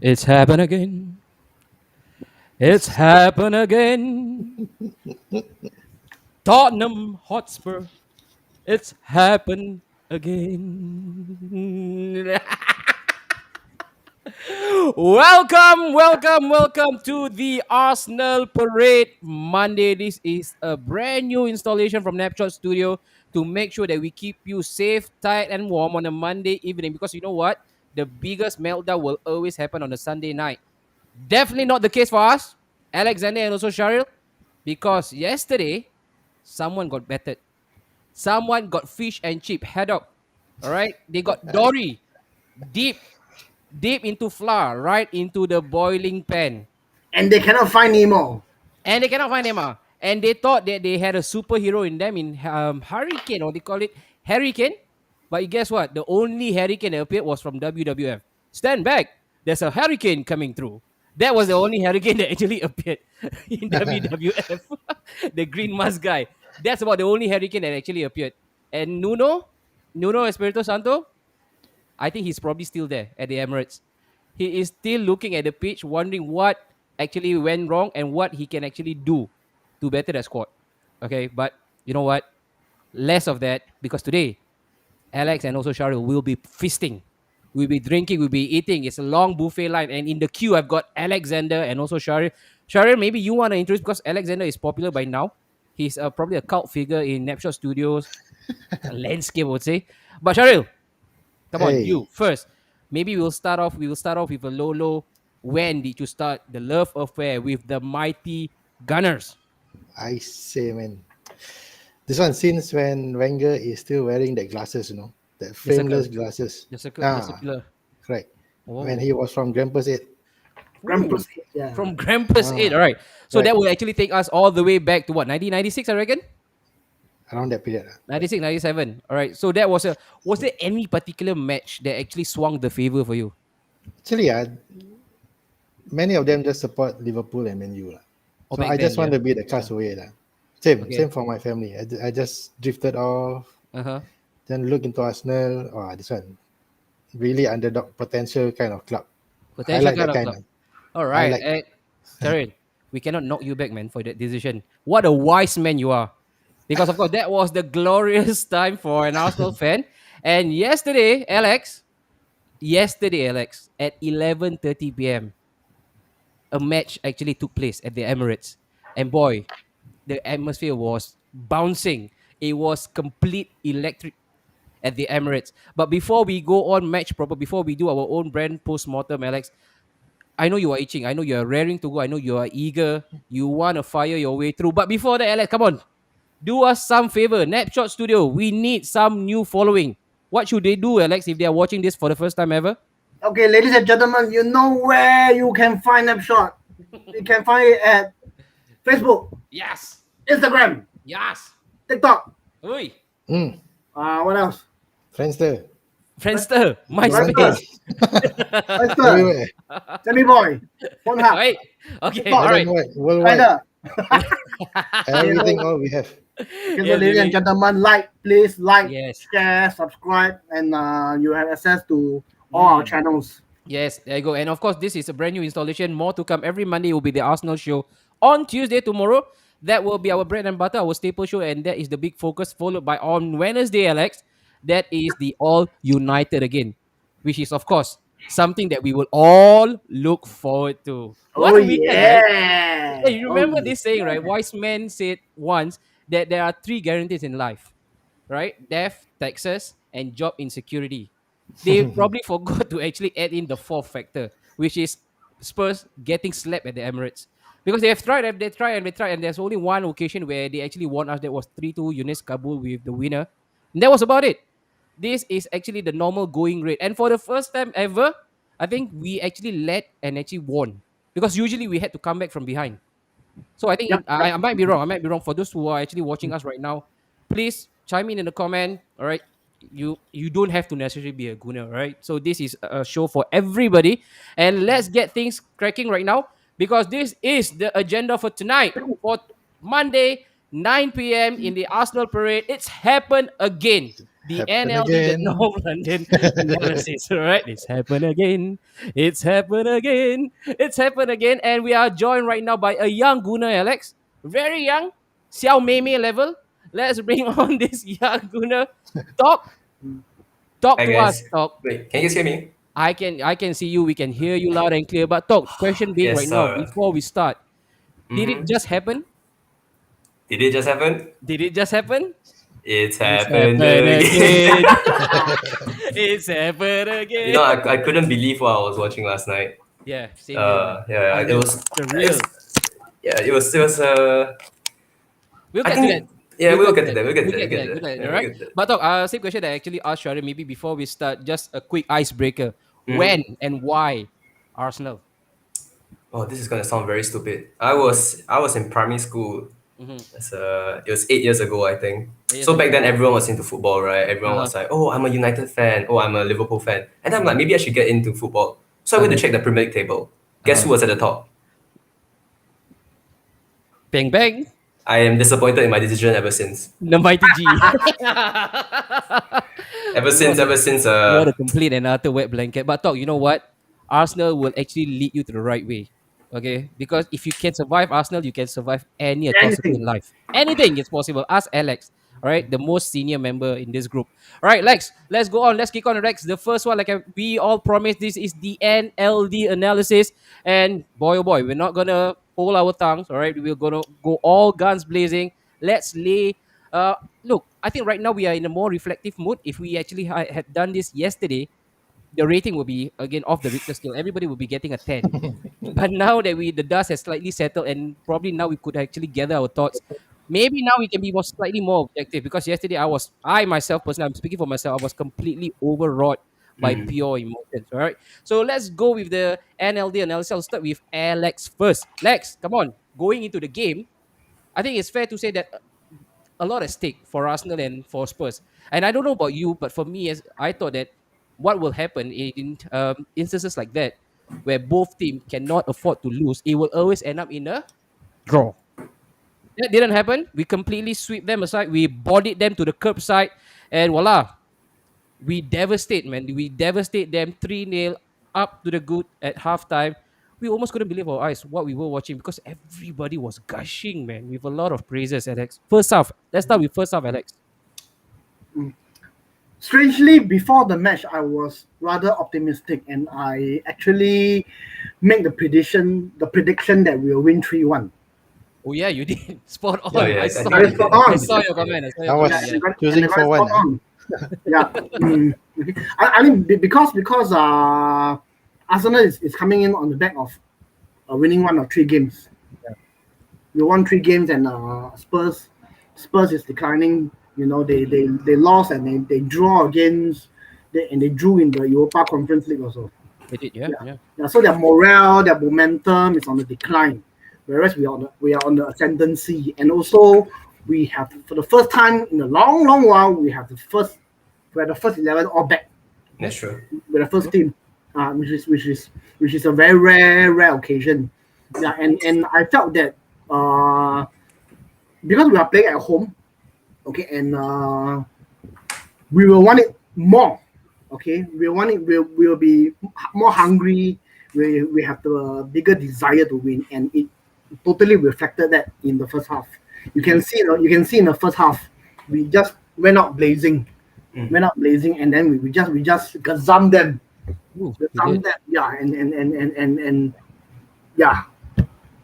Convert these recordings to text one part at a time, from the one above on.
It's happened again. It's happened again. Tottenham Hotspur. It's happened again. Welcome to the Arsenal Parade Monday. This is a brand new installation from Napshot Studio to make sure that we keep you safe, tight, and warm on a Monday evening. Because you know what? The biggest meltdown will always happen on a Sunday night. Definitely not the case for us, Alexander and also Cheryl, because yesterday someone got battered. Someone got fish and chip head up. All right, they got Dory deep, deep into flour, right into the boiling pan, And they cannot find Nemo. and they cannot find Emma. And they thought that they had a superhero in them in Hurricane, or they call it Hurricane. But guess what? The only Hurricane that appeared was from WWF. Stand back. There's a hurricane coming through. That was the only hurricane that actually appeared in WWF. The green mask guy. That's about the only hurricane that actually appeared. And Nuno Espirito Santo, I think he's probably still there at the Emirates. He is still looking at the pitch, wondering what actually went wrong and what he can actually do to better the squad. Okay, but you know what? Less of that because today, Alex and also Cheryl will be feasting. We'll be drinking, we'll be eating. It's a long buffet line. And in the queue, I've got Alexander and also Cheryl. Cheryl, maybe you want to introduce because Alexander is popular by now. He's probably a cult figure in Napshot Studios, landscape, I would say. But Cheryl, come on, Hey, you first. Maybe we'll start off. We will start off with a low. When did you start the love affair with the mighty Gunners? I say, man. This one since when Wenger is still wearing that glasses, that The circle, frameless glasses. the Ah, circular. correct. When Oh, he was from Grandpa's 8. ooh, Grampus. Yeah. from Grampus Eight. Ah, All right. So that correct. will actually take us all the way back to what 1996, I reckon. Around that period. Correct. 96, 97. All right. So that was a. Was there any particular match that actually swung the favor for you? Actually, many of them just support Liverpool and Man U. Lah. Or So back I then, just want yeah. to be the Yeah. castaway. Lah. Same, Okay. same for my family. I just drifted off, Uh huh. then look into Arsenal. Oh, this one, really underdog potential kind of club. I Potential like kind that of kind club. of. All I right. like. Sharon, we cannot knock you back, man, for that decision. What a wise man you are. Because, of course, that was the glorious time for an Arsenal fan. And yesterday, Alex, at 11:30 p.m., a match actually took place at the Emirates. And boy, the atmosphere was bouncing. It was complete electric at the Emirates. But before we go on match proper, before we do our own brand post-mortem, Alex, I know you are itching. I know you are raring to go. I know you are eager. You want to fire your way through. But before that, Alex, come on. Do us some favor. Napshot Studio, we need some new following. What should they do, Alex, if they are watching this for the first time ever? Okay, ladies and gentlemen, you know where you can find Napshot. You can find it at Facebook, Yes. Instagram, Yes. TikTok. Oi. Mm, What else? Friendster, Friendster, Toronto, MySpace. Friendster, everywhere, Sammy Boy, Pornhub, Right. Okay. All TikTok, right. worldwide, Tinder. everything all we have. Okay, so Yes, ladies and baby. gentlemen, please like, Yes. share, subscribe, and you have access to all our Mm. channels. Yes, there you go. And of course, this is a brand new installation. More to come. Every Monday will be the Arsenal show. On Tuesday, tomorrow, that will be our bread and butter, our staple show, and that is the big focus. Followed by on Wednesday, Alex, that is the All United again, which is of course something that we will all look forward to. What Oh a weekend, right? yeah! Hey, you Oh remember this saying, right? yeah! Wise men said once that there are three guarantees in life, right? Death, taxes, and job insecurity. They probably forgot to actually add in the fourth factor, which is Spurs getting slapped at the Emirates. Because they tried, and there's only one occasion where they actually won us. That was 3-2 Yunus Kabul with the winner. And that was about it. This is actually the normal going rate. And for the first time ever, I think we actually led and actually won. Because usually we had to come back from behind. So I think Yep, I might be wrong. I might be wrong. For those who are actually watching us right now, please chime in the comment. All right, you don't have to necessarily be a gooner. All right. So this is a show for everybody, and let's get things cracking right now because this is the agenda for tonight for Monday 9 p.m. in the Arsenal parade. It's happened again. the Happen NLD, the again. North London analysis. All right, it's happened again. It's happened again. It's happened again. And we are joined right now by a young Gunner, Alex. Very young, Xiao Mei level. Let's bring on this young Gunner. Talk, talk Hi to us. guys. Talk. Wait, can you guys hear me? I can see you. We can hear you loud and clear. But talk. Question being Yes, right now, sir. before we start, did it Mm-hmm. just happen? Did it just happen? Did it just happen? It's It's happened happened again. again. It's happened You again. know, I couldn't believe what I was watching last night. Yeah, same here, man. Yeah, it Unreal, was. surreal. It's yeah, it was. We'll I get to that. think yeah, We'll we'll get to get to that. that. We'll get We'll to that. get We'll to get that. to We'll that. get to that. Yeah, All we'll right. get to that. But talk. Same question that I actually asked Sharon. Maybe before we start, just a quick icebreaker. Mhm. When and why Arsenal? Oh, this is gonna sound very stupid. I was in primary school. Mm-hmm. It was 8 years ago, I think. 8 years So back ago. then, everyone was into football, right? Everyone Uh-huh. was like, "Oh, I'm a United fan. Oh, I'm a Liverpool fan." And I'm like, maybe I should get into football. So I went to Uh-huh. check the Premier League table. Guess Uh-huh. who was at the top? Bang bang. I am disappointed in my decision ever since. The mighty G. Ever what since, a ever since. what a complete and utter wet blanket. But talk, you know what? Arsenal will actually lead you to the right way. Okay? Because if you can survive Arsenal, you can survive any atrocity in Anything. life. Anything is possible. Ask Alex. All right, the most senior member in this group. All right, Lex, let's go on. Let's kick on, Lex. The first one, we all promised, this is the NLD analysis. And boy, oh boy, we're not going to hold our tongues. All right, we're going to go all guns blazing. Let's lay. Look, I think right now we are in a more reflective mood. If we actually had done this yesterday, the rating will be again off the Richter scale. Everybody will be getting a 10. But now that the dust has slightly settled, and probably now we could actually gather our thoughts. Maybe now we can be slightly more objective, because yesterday I myself personally, I'm speaking for myself, I was completely overwrought by Mm. pure emotions. All right. So let's go with the NLD analysis. I'll start with Alex first. Lex, come on. Going into the game, I think it's fair to say that a lot at stake for Arsenal and for Spurs. And I don't know about you, but for me, as I thought that what will happen in instances like that, where both teams cannot afford to lose, it will always end up in a draw. That didn't happen. We completely sweep them aside. We bodied them to the curbside, and voila, we devastate, man. We devastate them 3-0 up to the good at halftime. We almost couldn't believe our eyes what we were watching, because everybody was gushing, man, with a lot of praises, Alex. First half. Let's start with first half, Alex. Strangely, before the match, I was rather optimistic, and I actually make the prediction that we'll win 3-1. Oh yeah, you did. Spot Oh on. Yeah. yeah, I I saw think Got you it it. spot did. I I think on. you saw did. your Yeah. comment. I saw I your was Yeah, comment. and Yeah. they got, and choosing they got it for one. spot on. Yeah. I mean, because Arsenal is coming in on the back of winning one or three games. We won three games, and Spurs is declining. You know, they lost, and they draw against and they drew in the Europa Conference League also. They did. Yeah. Yeah. Yeah. Yeah. So their morale, their momentum is on the decline, whereas we are on the ascendancy, and also we have, for the first time in a long while, we had the first 11 all back That's true. with the first team, which is a very rare occasion. Yeah, and I felt that because we are playing at home, okay, and we will want it more. Okay, we want it. We'll be more hungry. We have the bigger desire to win, and it totally reflected that in the first half. You can see, in the first half, we just went out blazing, Mm. and then we just gazam them, Ooh, they did. yeah, and yeah,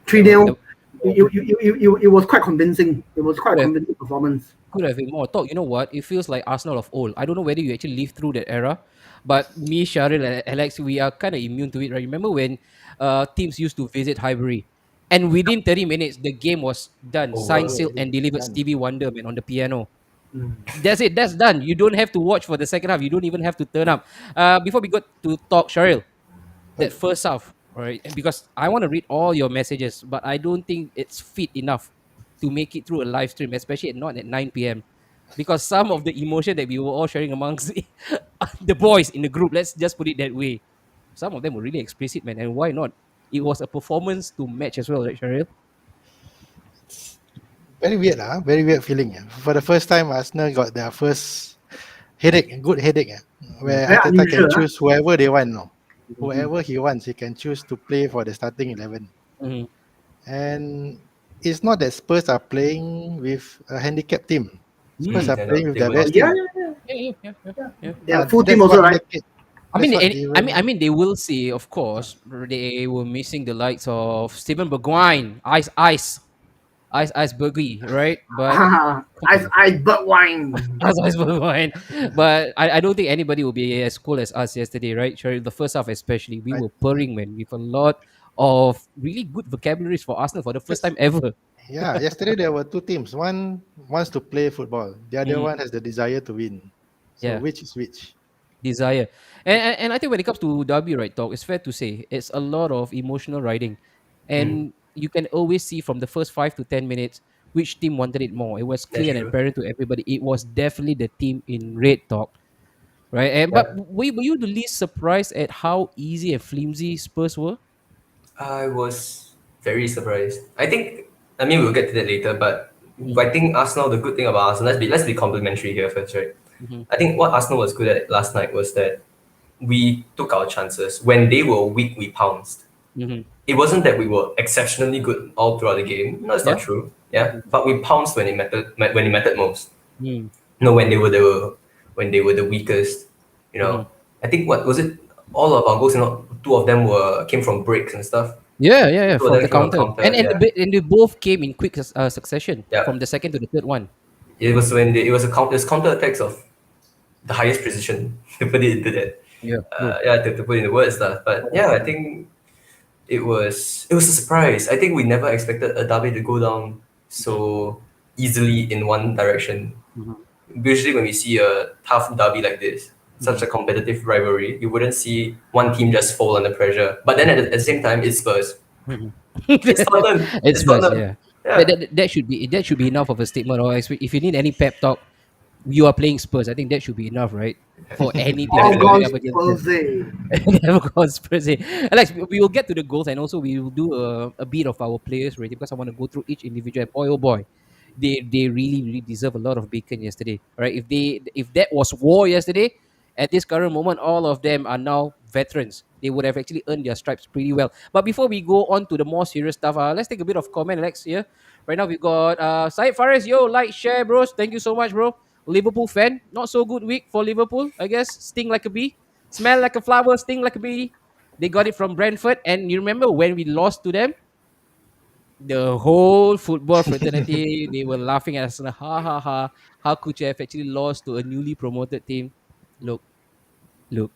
three That was, 0 that, It was quite convincing. It was quite a could have convincing performance. could have been more. Talk. You know what? It feels like Arsenal of old. I don't know whether you actually lived through that era, but me, Sharil, and Alex, we are kind of immune to it, right? Remember when teams used to visit Highbury, and within 30 minutes the game was done, signed, Over. sealed, and delivered. Done. Stevie Wonder, man, on the piano. Mm. That's it. That's done. You don't have to watch for the second half. You don't even have to turn up. Before we go to talk, Sharil, that first half, all right? Because I want to read all your messages, but I don't think it's fit enough to make it through a live stream, especially not at 9 p.m. Because some of the emotion that we were all sharing amongst the boys in the group, let's just put it that way, some of them were really explicit, man. And why not? It was a performance to match as well, right, Sharil? Very weird, very weird feeling. Yeah. For the first time, Arsenal got their first headache, good headache. Where Very Arteta can unusual. choose whoever they want. No, Mhm. whoever he wants, he can choose to play for the starting 11. Mhm. And it's not that Spurs are playing with a handicapped team. Spurs Mm. are No, playing no, with they their Oh, best wouldn't. yeah, team. yeah, yeah. Yeah, yeah, yeah, yeah, yeah. They have full team That's also, what right? make it. I mean, That's what and, even. I mean, they will see, of course, they were missing the likes of Stephen Bergwijn, Ice Bergie, right? But come Ice, on, ice, but wine. Ice Bergwijn. But I don't think anybody will be as cool as us yesterday, right? Sure, the first half especially, we I, were purring, man, with a lot of really good vocabularies for Arsenal for the first yes, time ever. yeah. Yesterday there were two teams. One wants to play football. The other Mm, one has the desire to win. So yeah. which is which? Desire. And I think when it comes to W, right, talk, it's fair to say it's a lot of emotional riding. Mm, And you can always see from the first 5 to 10 minutes which team wanted it more. It was that's clear and true. apparent to everybody. It was definitely the team in red, talk. Right. And but Yeah. were you the least surprised at how easy and flimsy Spurs were? I was very surprised. I think, I mean, we'll get to that later, but Mm-hmm. I think Arsenal, the good thing about Arsenal, let's be complimentary here first, right? Mm-hmm. I think what Arsenal was good at last night was that we took our chances. When they were weak, we pounced. Mm-hmm. It wasn't that we were exceptionally good all throughout the game. No, it's not Yeah. true. Yeah, but we pounced when it mattered most. Mm-hmm. No, when they were the weakest. You Mm-hmm. know, I think what was it? All of our goals, two of them were came from breaks and stuff. Yeah, yeah, yeah. Two of From them the came from counter. counter. Yeah, And they both came in quick succession yeah. from the second to the third one. It was counter attacks of the highest precision to put it into that. Yeah, true. Yeah, to put in the words stuff. But yeah, I think it was a surprise. I think we never expected a derby to go down so easily in one direction. Mm-hmm. Usually, when we see a tough derby like this, such a competitive rivalry, you wouldn't see one team just fall under pressure. But then at the same time, it's Spurs. Mhm. It's Tottenham. It's It's first, Tottenham. yeah. Yeah. That should be enough of a statement. Or if you need any pep talk, you are playing Spurs. I think that should be enough, right? For any team that's All going Definitely. gone up against them. Spurs. Eh? Never conspiracy. Alex, we will get to the goals and also we will do a bit of our players rating because I want to go through each individual. And boy, oh boy, they really deserve a lot of bacon yesterday. All right, if that was war yesterday, at this current moment, all of them are now veterans. They would have actually earned their stripes pretty well. But before we go on to the more serious stuff, let's take a bit of comment, Alex. Here, right now we got Syed Faris. Yo, like, share, bros. Thank you so much, bro. Liverpool fan, not so good week for Liverpool. I guess sting like a bee. Smell like a flower, sting like a bee. They got it from Brentford. And you remember when we lost to them? The whole football fraternity, they were laughing at us. Ha ha ha. How could you have actually lost to a newly promoted team? Look, look.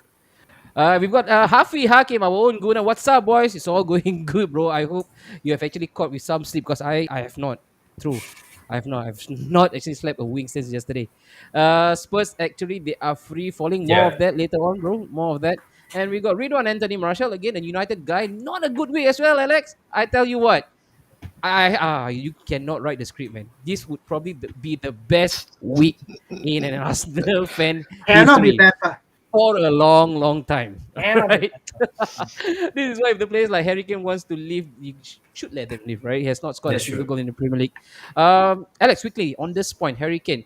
We've got Hafi Hakim, our own Guna. What's up, boys? It's all going good, bro. I hope you have actually caught with some sleep because I have not. True. I have not. I've not actually slept a wink since yesterday. Spurs actually they are free falling. More of Yeah. that later on, bro. More of that. And we got Ridwan Anthony Marshall again, a United guy. Not a good week as well, Alex. I tell you what. You cannot write the script, man. This would probably be the best week in an Arsenal fan Cannot be history better. for a long, long time. Cannot be Right? This is why if the players like Harry Kane wants to leave, you should let them leave, right? He has not scored a That's single true. goal in the Premier League. Alex, quickly on this point, Harry Kane.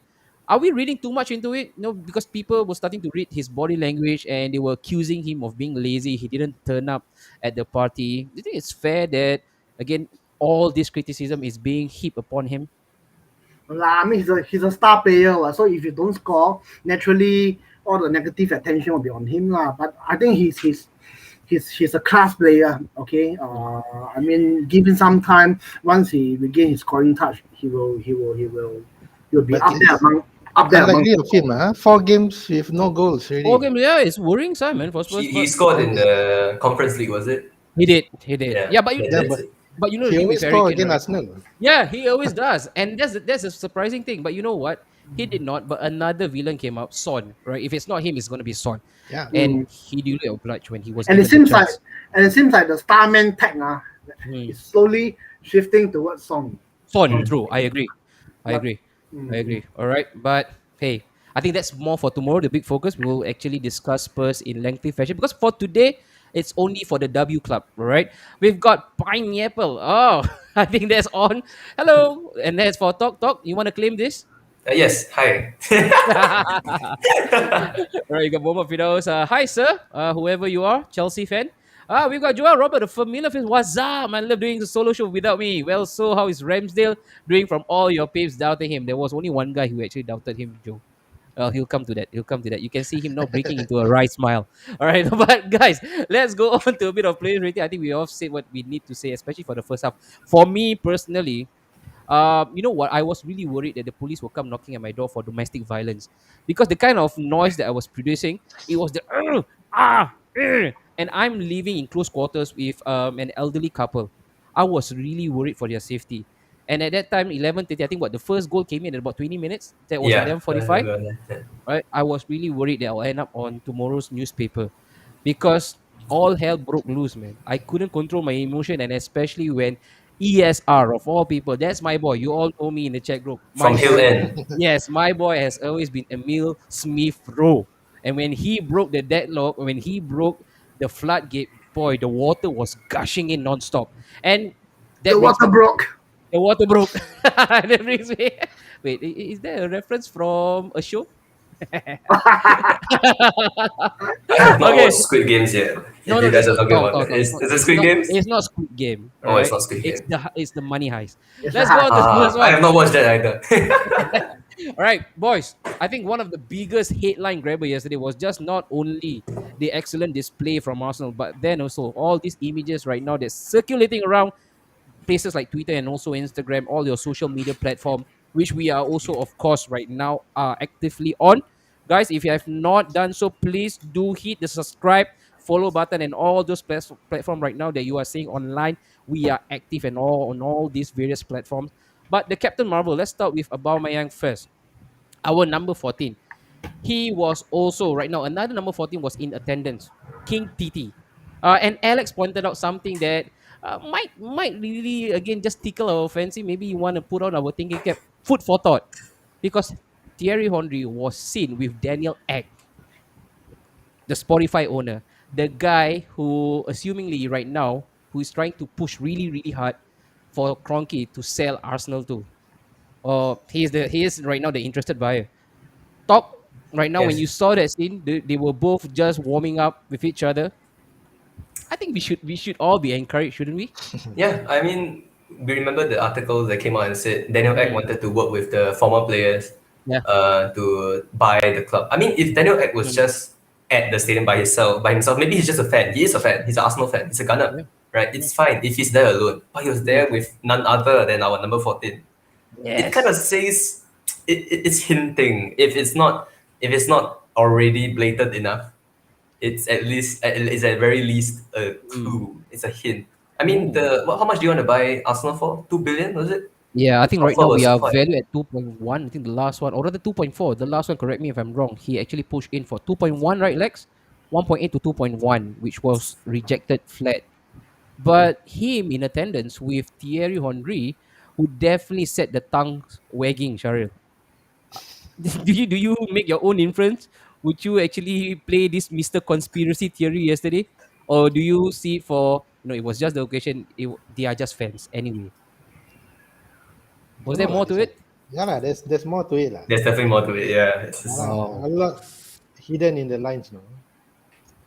Are we reading too much into it? No, because people were starting to read his body language and they were accusing him of being lazy. He didn't turn up at the party. Do you think it's fair that again all this criticism is being heaped upon him? I mean, he's a star player. So if you don't score, naturally all the negative attention will be on him. But I think he's a class player. Okay. I mean, give him some time. Once he regain his scoring touch, he will be But up there it's among. unlikely of him. 4 games with no goals Oh, really. game, yeah, it's worrying, Simon, for Spurs, He but scored in the Conference League, was it? he did. Yeah. Yeah, but you, Yeah, That's but it. but you know the he thing with always Harry score Kane, against right? Arsenal. Yeah, he always does, and that's a surprising thing. But you know what? He did not. But another villain came out, Son. Right? If it's not him, it's gonna be Son, Yeah. and Mm. he duly obliged when he was And it given the seems like chance. the starman tag Hmm. is slowly shifting towards Song. Son, Song. true. I agree. I But agree. I mm, agree. All right, but hey, I think that's more for tomorrow. The big focus. We will actually discuss Spurs in lengthy fashion because for today, it's only for the W Club. All right, we've got Pineapple. Oh, I think that's on. Hello, and that's for Talk Talk. You want to claim this? Yes, hi. All right, you got Boba Fidos. Hi, sir. Whoever you are, Chelsea fan. We've got Joel Robert, a familiar face. What's up? I love doing the solo show without me. Well, so how is Ramsdale doing from all your peeps doubting him? There was only one guy who actually doubted him, Joe. Well, he'll come to that. He'll come to that. You can see him now breaking into a wry smile. All right, but guys, let's go on to a bit of player rating. I think we all said what we need to say, especially for the first half. For me personally, you know what? I was really worried that the police will come knocking at my door for domestic violence because the kind of noise that I was producing, it was the and I'm living in close quarters with an elderly couple. I was really worried for their safety. And at that time, 11:30, I think what the first goal came in at about 20 minutes. That was Yeah, 11:45. Right? I was really worried that I'll end up on tomorrow's newspaper because all hell broke loose, man. I couldn't control my emotion, and especially when ESR of all people, that's my boy. You all know me in the chat group. My from Hill boy, End. yes, my boy has always been Emil Smith Rowe. And when he broke the deadlock, when he broke the floodgate, boy, the water was gushing in nonstop. And The that brings water me broke. the water broke. That brings me. Wait, is there a reference from a show? I have not Okay. watched Squid Games yet. No, If no, you guys this are is talking talk, about talk, that, talk. is it Squid Games? It's not Squid Game. All Oh, it's right, not Squid it's Game. the money heist. It's a Let's go hat. on to the first I one. have not watched that either. All right, boys. I think one of the biggest headline grabber yesterday was just not only the excellent display from Arsenal, but then also all these images right now that's circulating around places like Twitter and also Instagram, all your social media platform, which we are also, of course, right now are actively on. Guys, if you have not done so, please do hit the subscribe, follow button, and all those platform right now that you are seeing online. We are active and all on all these various platforms. But the Captain Marvel, let's start with Aubameyang first. Our number 14. He was also right now another number 14 was in attendance. King TT. And Alex pointed out something that might really again just tickle our fancy. Maybe you want to put on our thinking cap. Food for thought. Because Thierry Henry was seen with Daniel Ek, the Spotify owner, the guy who assumingly right now who is trying to push really, really hard for Kroenke to sell Arsenal to. He is right now the interested buyer. Talk right now when Yes. you saw that scene, they were both just warming up with each other. I think we should all be encouraged, shouldn't we? Yeah, I mean, we remember the article that came out and said Daniel Ek Mm, wanted to work with the former players yeah. to buy the club. I mean, if Daniel Ek was Mm, just at the stadium by himself, maybe he's just a fan. He is a fan. He's an Arsenal fan. He's a gunner, yeah. right? Yeah. It's fine if he's there alone. But he was Mm, there with none other than our number 14. It kind yes. of says it's hinting. If it's not already blatant enough, it's at very least a Mm. clue. It's a hint. I mean, Oh. how much do you want to buy Arsenal for? 2 billion, was it? Yeah, I The think right offer now we was are quite. valued at 2.1. I think the last one, or rather 2.4. The last one, correct me if I'm wrong. He actually pushed in for 2.1, right, Lex? 1.8 to 2.1, which was rejected flat. But him in attendance with Thierry Henry would definitely set the tongue wagging, Sharil. Do you make your own inference? Would you actually play this Mr. Conspiracy theory yesterday? Or do you see it for it was just the occasion, they are just fans anyway. Was Don't there know lah more to this one. it? Yeah lah, there's more to it lah. There's definitely more to it. Yeah, Yeah lah, Oh. a lot hidden in the lines, no.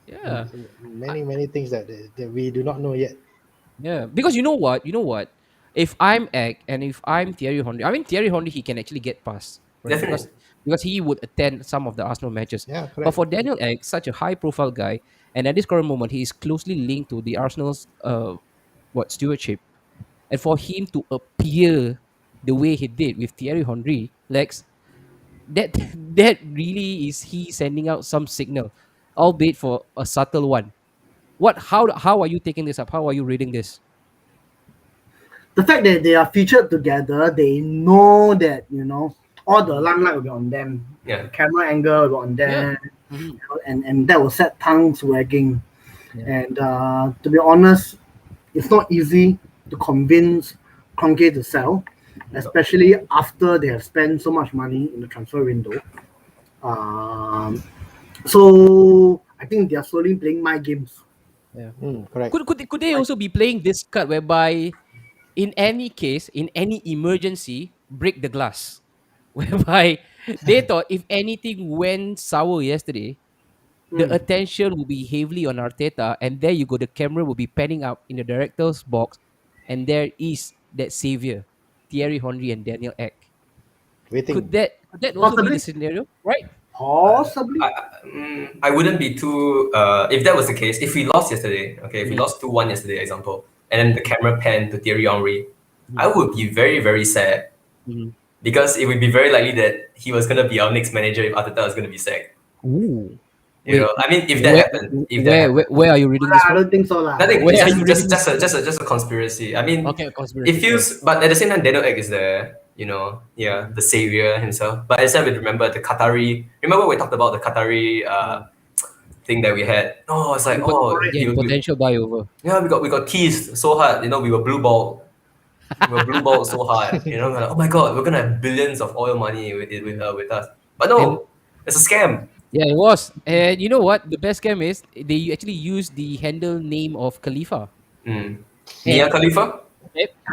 Yeah. Many things that we do not know yet. Yeah. Because you know what? You know what? If I'm Egg and if I'm Thierry Henry, I mean Thierry Henry he can actually get past, right? definitely. Because he would attend some of the Arsenal matches. Yeah, But correct. for Daniel Egg, such a high profile guy, and at this current moment he is closely linked to the Arsenal's stewardship. And for him to appear the way he did with Thierry Henry, Lex, that that really is he sending out some signal, albeit for a subtle one. How are you taking this up? How are you reading this? The fact that they are featured together, they know that all the limelight will be on them. Yeah. Camera angle will be on Yeah. them, Mhm. and that will set tongues wagging. Yeah. And to be honest, it's not easy to convince Kroenke to sell, especially after they have spent so much money in the transfer window. So I think they are slowly playing my games. Yeah. Correct. Could they also be playing this card whereby in any case, in any emergency, break the glass? whereby they thought if anything went sour yesterday, the Mm. attention will be heavily on Arteta, and there you go, the camera will be panning up in the director's box, and there is that savior, Thierry Henry and Daniel Ek. Could Waiting. that also be the Possibly, scenario, right? possibly. I wouldn't be too. If that was the case, if we lost yesterday, okay, if we Mhm, lost 2-1 yesterday, example, and then the camera panned to Thierry Henry, I mhm, would be very, very sad mhm. because it would be very likely that he was going to be our next manager if Arteta was going to be sacked. Ooh. You Wait, know, I mean, where, if that happened, where are you reading this I from? don't think so, lah. nothing. Where It's are you reading this? just a conspiracy. I mean, Okay, it conspiracy. Fair. feels, but at the same time, Daniel Egg is the, you know, yeah, the savior himself. But at the same time, we remember the Qatari. Remember we talked about the Qatari thing that we had. Oh, it's like, oh, Again, potential buy over. yeah, we got teased so hard. You know, we were blue balled. We were blue balled so hard. You know, we're like, oh my god, we're gonna have billions of oil money with us. But And no, it's a scam. yeah, it was. And you know what? The best scam is they actually used the handle name of Khalifa. Mm. Mia And Khalifa.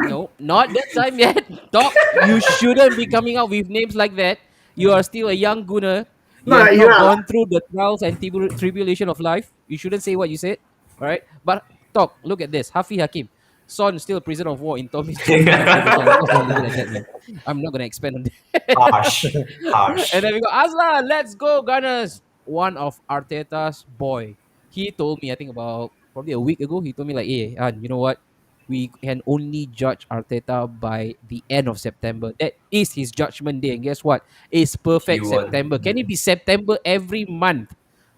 no, not that time yet. Doc, you shouldn't be coming out with names like that. You are still a young gunner. No, You have not era, lah. gone through the trials and tribulation of life. You shouldn't say what you said. All right. But Doc, look at this. Hafi Hakim. Son still a prisoner of war in Tommy's Chelsea. Okay, I'm just gonna leave it at that, man. I'm not gonna expand on that. Harsh, And harsh. then we go, Aslan, let's go, Gunners. One of Arteta's boy. He told me, I think about probably a week ago, he told me like, hey, you know what? We can only judge Arteta by the end of September. That is his judgment day. And guess what? It's He perfect won. September. Can it be September every month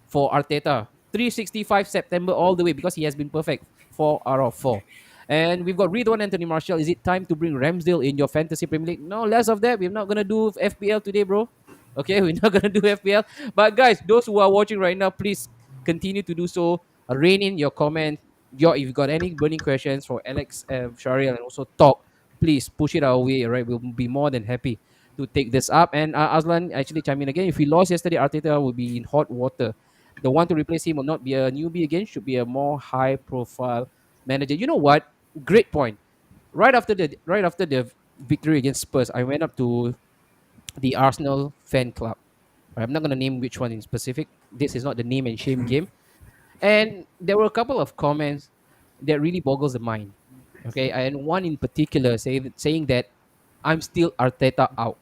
for Arteta? 365 September all the way because he has been perfect 4 out of 4. And we've got Ridwan Anthony Marshall. Is it time to bring Ramsdale in your fantasy Premier League? No, less of that. We're not gonna do FPL today, bro. Okay, we're not gonna do FPL. But guys, those who are watching right now, please continue to do so. Rain in your comment. If you've got any burning questions for Alex, Shariel, and also Talk, please push it our way. All right, we'll be more than happy to take this up. And Aslan actually chime in again. If we lost yesterday, Arteta will be in hot water. The one to replace him will not be a newbie again. Should be a more high-profile manager. You know what? Great point. Right after the victory against Spurs, I went up to the Arsenal fan club. I'm not gonna name which one in specific. This is not the name and shame game. And there were a couple of comments that really boggles the mind. Okay, and one in particular saying that I'm still Arteta out.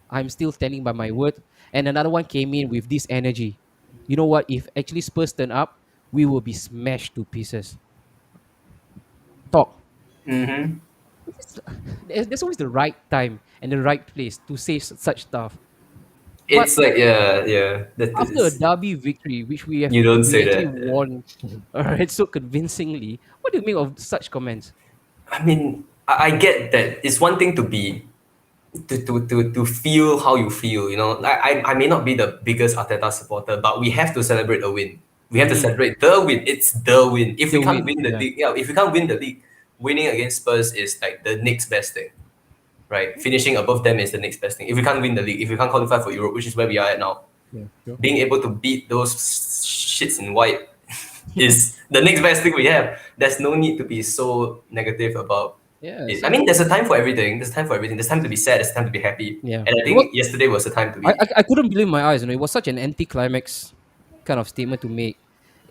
I'm still standing by my word. And another one came in with this energy. You know what? If actually Spurs turn up, we will be smashed to pieces. Talk. Mm-hmm. There's always the right time and the right place to say such stuff. But It's like yeah, yeah. That after a is. derby victory, which You don't we say actually that. Yeah. won, all right, so convincingly, what do you make of such comments? I mean, I get that it's one thing to be to feel how you feel. You know, like I may not be the biggest Arteta supporter, but we have to celebrate a win. We have to Mm, celebrate the win. It's the win. If the we can't win, win the yeah. league, yeah, if we can't win the league, winning against Spurs is like the next best thing, right? Finishing above them is the next best thing. If we can't win the league, if we can't qualify for Europe, which is where we are at now, Yeah, sure. being able to beat those shits in white is the next best thing we have. There's no need to be so negative about Yeah, it. I see, mean, there's a time for everything. There's time for everything. There's time to be sad. There's time to be happy. yeah. And I It was, think yesterday was the time to I, be. I, I couldn't believe my eyes. It was such an anticlimax kind of statement to make.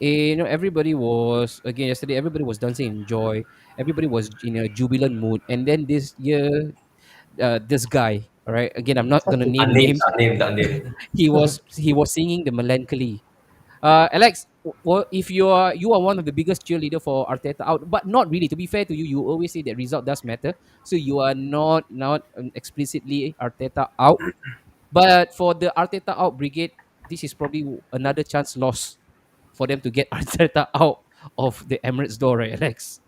Everybody was again yesterday. Everybody was dancing in joy. Everybody was in a jubilant mood. And then this year, this guy, all right. Again, I'm not Such gonna a name Unnamed, names. unnamed, unnamed. He was singing the melancholy. Alex, well, if you are one of the biggest cheerleader for Arteta out, but not really. To be fair to you, you always say that result does matter. So you are not explicitly Arteta out. But for the Arteta out brigade, this is probably another chance lost for them to get Arteta out of the Emirates door, right, Alex?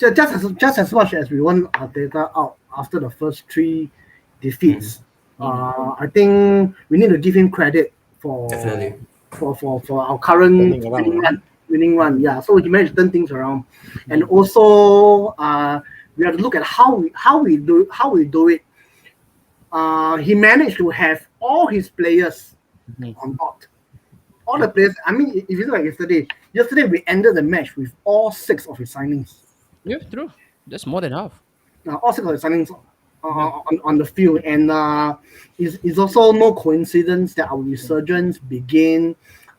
Just as much as we want Arteta out after the first three Mm, defeats, Mhm. I think we need to give him credit definitely. for our current turning around. winning run. Yeah, so he managed to turn things around, and Mhm. also we have to look at how we do it. He managed to have all his players Mhm. on board. All the players. I mean, if you look at yesterday we ended the match with all six of his signings. Yeah, true. That's more than half. All six of his signings Yeah. on the field. And it's also no coincidence that our resurgence began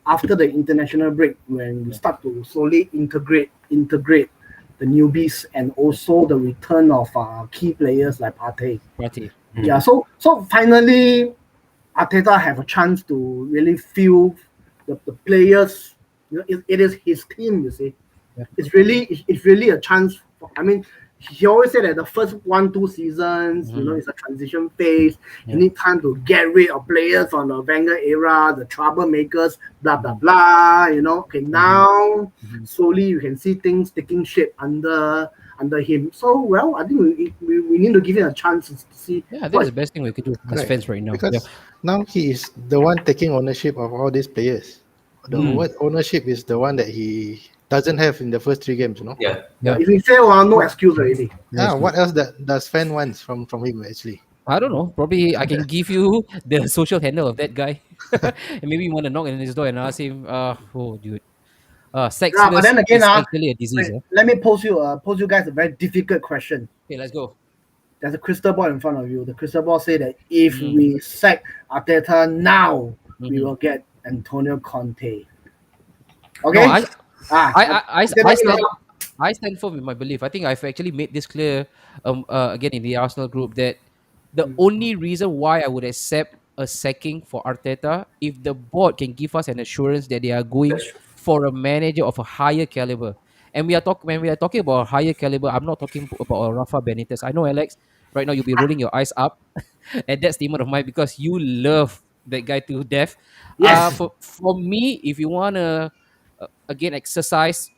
after the international break when we start to slowly integrate the newbies and also the return of key players like Partey. Party. Yeah, so finally Arteta have a chance to really feel the players. It is his team, you see. Yeah. It's really a chance. I mean, he always said that the first 1-2 seasons, Mhm. it's a transition phase. You Yeah. need time to get rid of players from the Wenger era, the troublemakers, blah blah Mhm. blah. Okay, Mhm. now Mhm. slowly you can see things taking shape under him. So well, I think we need to give him a chance to see Yeah, that's what. the best thing we could do as Correct. fans right now. Yeah. Because now he is the one taking ownership of all these players. The Mm. word ownership is the one that he doesn't have in the first three games, you know. Yeah. Yeah, Yeah. if we fail, no excuse already. No Yeah, excuse. what else that does fan wants from him actually? I don't know. Probably I can give you the social handle of that guy, and maybe you want to knock on his door and ask him. Oh, dude. Yeah, but Sexless then again, is actually a disease. let me pose you guys a very difficult question. Okay, let's go. There's a crystal ball in front of you. The crystal ball say that if Mm. we sack Arteta now, we Mhm. will get Antonio Conte. No, Okay? I Let me stand know. I stand firm with my belief. I think I've actually made this clear again in the Arsenal group that the only reason why I would accept a sacking for Arteta if the board can give us an assurance that they are going That's true. for a manager of a higher caliber. And when we are talking about a higher caliber, I'm not talking about a Rafa Benitez. I know, Alex, right now you'll be rolling your eyes up at that statement of mine because you love that guy to death. Yes. For me, if you wanna again exercise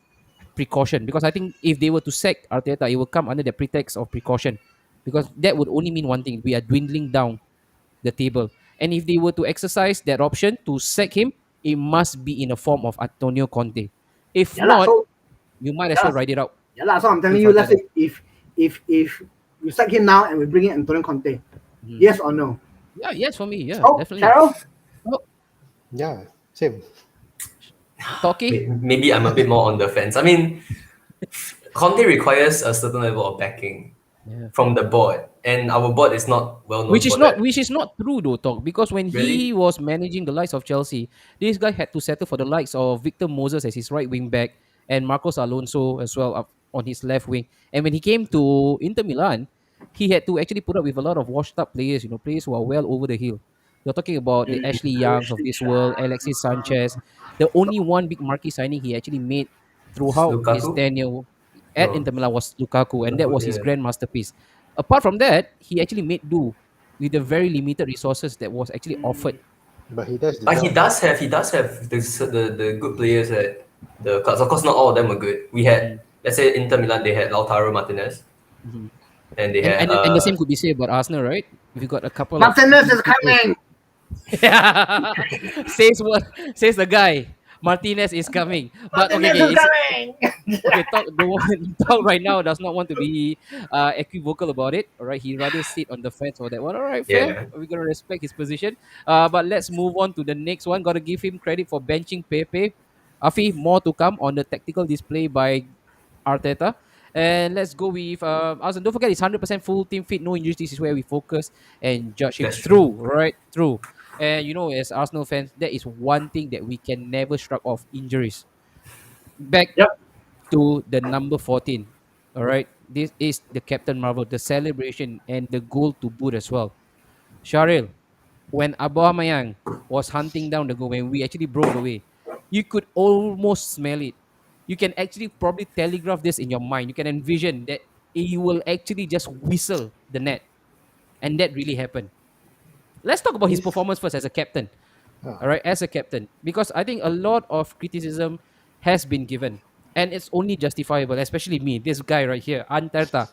precaution, because I think if they were to sack Arteta, it will come under the pretext of precaution, because that would only mean one thing: we are dwindling down the table. And if they were to exercise that option to sack him, it must be in a form of Antonio Conte. If Yeah, lah. not, So you might as yeah, well ride it out yeah, lah. So I'm telling with you, let's Arteta. say if we sack him now and we bring in Antonio Conte, Mhm. yes or no? Yeah, yes, for me, yeah, Oh, definitely. Carol? Oh, Yeah, same. Talkie. Maybe I'm a bit more on the fence. I mean, Conte requires a certain level of backing Yeah. from the board, and our board is not well known Which is for not that. which is not true though, talk, because when he Really? was managing the likes of Chelsea, this guy had to settle for the likes of Victor Moses as his right wing back and Marcos Alonso as well up on his left wing. And when he came to Inter Milan, he had to actually put up with a lot of washed up players, players who are well over the hill. You're talking about the Ashley Youngs of this world, Alexis Sanchez. The only one big marquee signing he actually made throughout his Lukaku? tenure at No. Inter Milan was Lukaku, and that Lukaku, was his yeah. grand masterpiece. Apart from that, he actually made do with the very limited resources that was actually offered. But he does the But he job. does have the good players at the clubs. Of course, not all of them were good. We Mhm, had, let's say, Inter Milan. They had Lautaro Martinez, mhm. and they And, had and and the same could be said about Arsenal, right? We got a couple of Martinez is people. coming. Says the guy. Martinez is coming. But okay, Martinez okay, is coming. okay. Talk the one talk right now does not want to be equivocal about it. All right, he rather sit on the fence for that one. All right, fair. yeah. We're gonna respect his position. But let's move on to the next one. Got to give him credit for benching Pepe. Afi, more to come on the tactical display by Arteta. And let's go with Arsenal. Don't forget, it's 100% full team fit, no injuries. This is where we focus and judge him That's true. through, right? Through. And as Arsenal fans, that is one thing that we can never shrug off: injuries. Back Yep. to the number 14. All right. This is the Captain Marvel, the celebration and the goal to boot as well. Sharil, when Aubameyang was hunting down the goal, when we actually broke away, you could almost smell it. You can actually probably telegraph this in your mind. You can envision that he will actually just whistle the net. And that really happened. Let's talk about his He's performance first as a captain. All ah, right, as a captain, because I think a lot of criticism has been given, and it's only justifiable. Especially me, this guy right here, Antarta.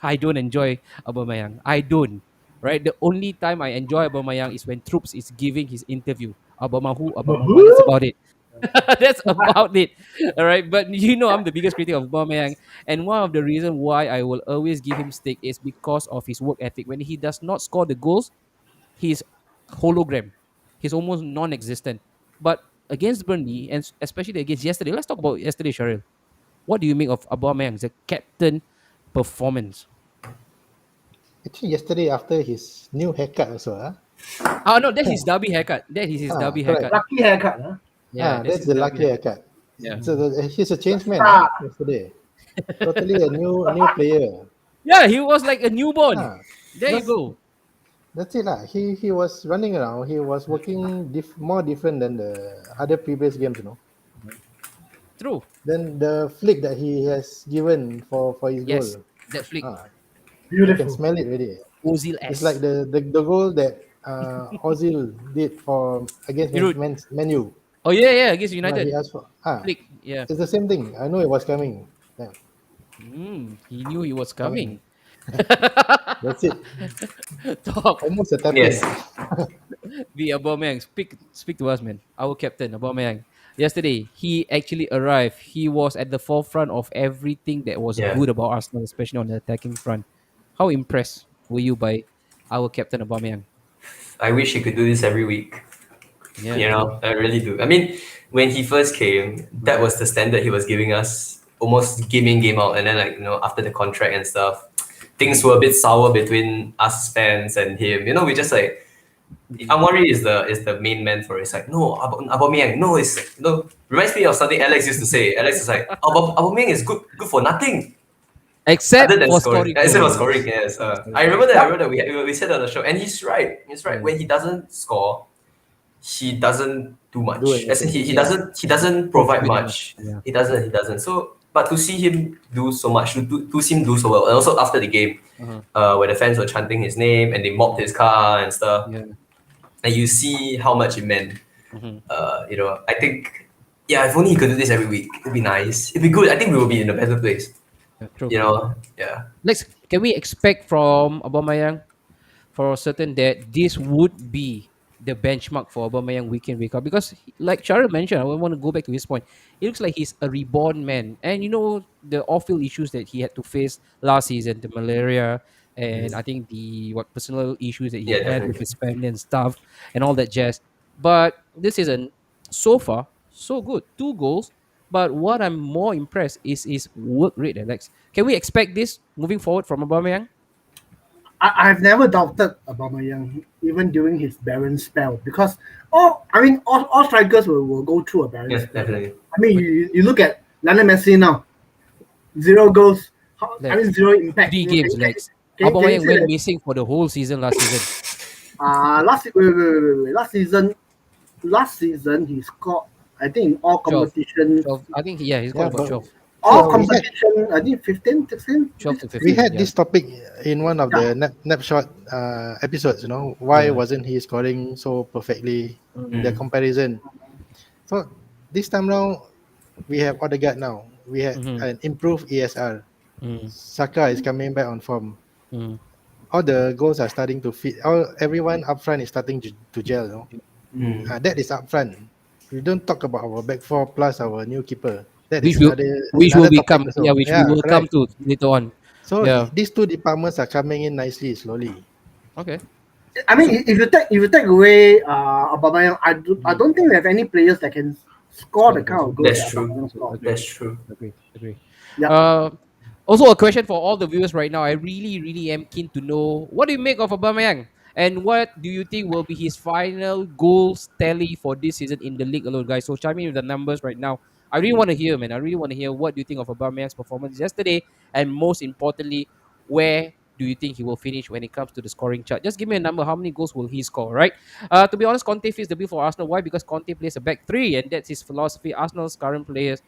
I don't enjoy Aubameyang. I don't. Right, the only time I enjoy Aubameyang is when Troops is giving his interview. Aubameyang who, Aubameyang what? That's about it. That's about it. All right, but I'm the biggest critic of Aubameyang, and one of the reasons why I will always give him stick is because of his work ethic. When he does not score the goals, he's hologram. He's almost non-existent. But against Burnley, and especially against yesterday, let's talk about yesterday, Sharil. What do you make of Aubameyang's captain performance? Actually, yesterday after his new haircut also, Oh no, that's his derby haircut. That is his derby correct. haircut. Lucky haircut, huh? Yeah, that's That's his the derby lucky haircut. haircut. Yeah. So he's a changed man, Star. yesterday. Totally a new player. Yeah, he was like a newborn. Ah, There you that's go. that's it lah. He was running around. He was working more different than the other previous games. True. Then the flick that he has given for his Yes, goal, that flick. you can Beautiful. smell it already. Ozil It's S. like the goal that Ozil did for against Giroud. Man U. Oh yeah, against But he United. asked for Flick. Yeah. it's the same thing. I know it was coming. Yeah, He knew he was I mean, coming. that's it. Talk. Almost a tap in. Yes. The Aubameyang. Speak to us, man. Our captain, Aubameyang. Yesterday, he actually arrived. He was at the forefront of everything that was Yeah. good about Arsenal, especially on the attacking front. How impressed were you by our captain, Aubameyang? I wish he could do this every week. Yeah, You true. know, I really do. I mean, when he first came, that was the standard he was giving us, almost game in, game out. And then, like, after the contract and stuff, things were a bit sour between us fans and him. We just like, Amori is the main man for it. It's like, no, Aubameyang, no, reminds me of something Alex used to say. Alex is like, Aubameyang is good for nothing. Except Other than for scoring, scoring except for goals. scoring, yes. Scoring I goals. remember that. We said on the show, and he's right. He's right. Yeah. When he doesn't score, he doesn't do much. Do As in, anything. he doesn't provide Contribute much. enough. Yeah. He doesn't. So, but to see him do so much, to see him do so well, and also after the game, where the fans were chanting his name and they mobbed his car and stuff, Yeah. and you see how much it meant. Mhm. I think, yeah, if only he could do this every week, it'd be nice. It'd be good. I think we will be in a better place. Yeah, true. Yeah. Can we expect from Aubameyang for certain that this would be the benchmark for Aubameyang week in week out? Because like Charles mentioned, I want to go back to his point. It looks like he's a reborn man, and the off-field issues that he had to face last season, the malaria, and I think the personal issues that he Yeah, had with definitely. his family and stuff, and all that jazz. But this season, so far, so good. 2 goals. But what I'm more impressed is his work rate, Alex. Can we expect this moving forward from Aubameyang? I've never doubted Aubameyang, even during his barren spell, because all strikers will go through a barren Yes, spell. definitely. I mean, you look at Lionel Messi now, 0 goals. Lex, 0 impact. 3 games, Lex. Can you Aubameyang say went that? missing for the whole season last season. Wait. Last season he scored. I think in all 12. competition, 12. I think, yeah, he's got about but 12. all So we had- competition. I think 15, 16. 12 to 15. we had yeah. this topic in one of the Napshot episodes. Why Yeah. wasn't he scoring so perfectly? Mm. The comparison. So this time round, we have Odegaard now. We had Mhm. an improved ESR. Mm. Saka is coming back on form. Mm. All the goals are starting to fit. Everyone up front is starting to gel. That is up front. We don't talk about our back four plus our new keeper. That Which is will which will another topic become also. which we will come correct. to later on. So Yeah. these two departments are coming in nicely, slowly. Okay. I mean, if you take away Aubameyang, I don't think we have any players that can score the kind of goals That's that true. Aubameyang scored. That's true. Agree. Yeah. Also, a question for all the viewers right now. I really am keen to know, what do you make of Aubameyang, and what do you think will be his final goals tally for this season in the league alone, guys? So chime in with the numbers right now. I really want to hear, man. I really want to hear what do you think of Aubameyang's performance yesterday, and most importantly, where do you think he will finish when it comes to the scoring chart? Just give me a number. How many goals will he score, right? To be honest, Conte fits the bill for Arsenal. Why? Because Conte plays a back three, and that's his philosophy. Arsenal's current players,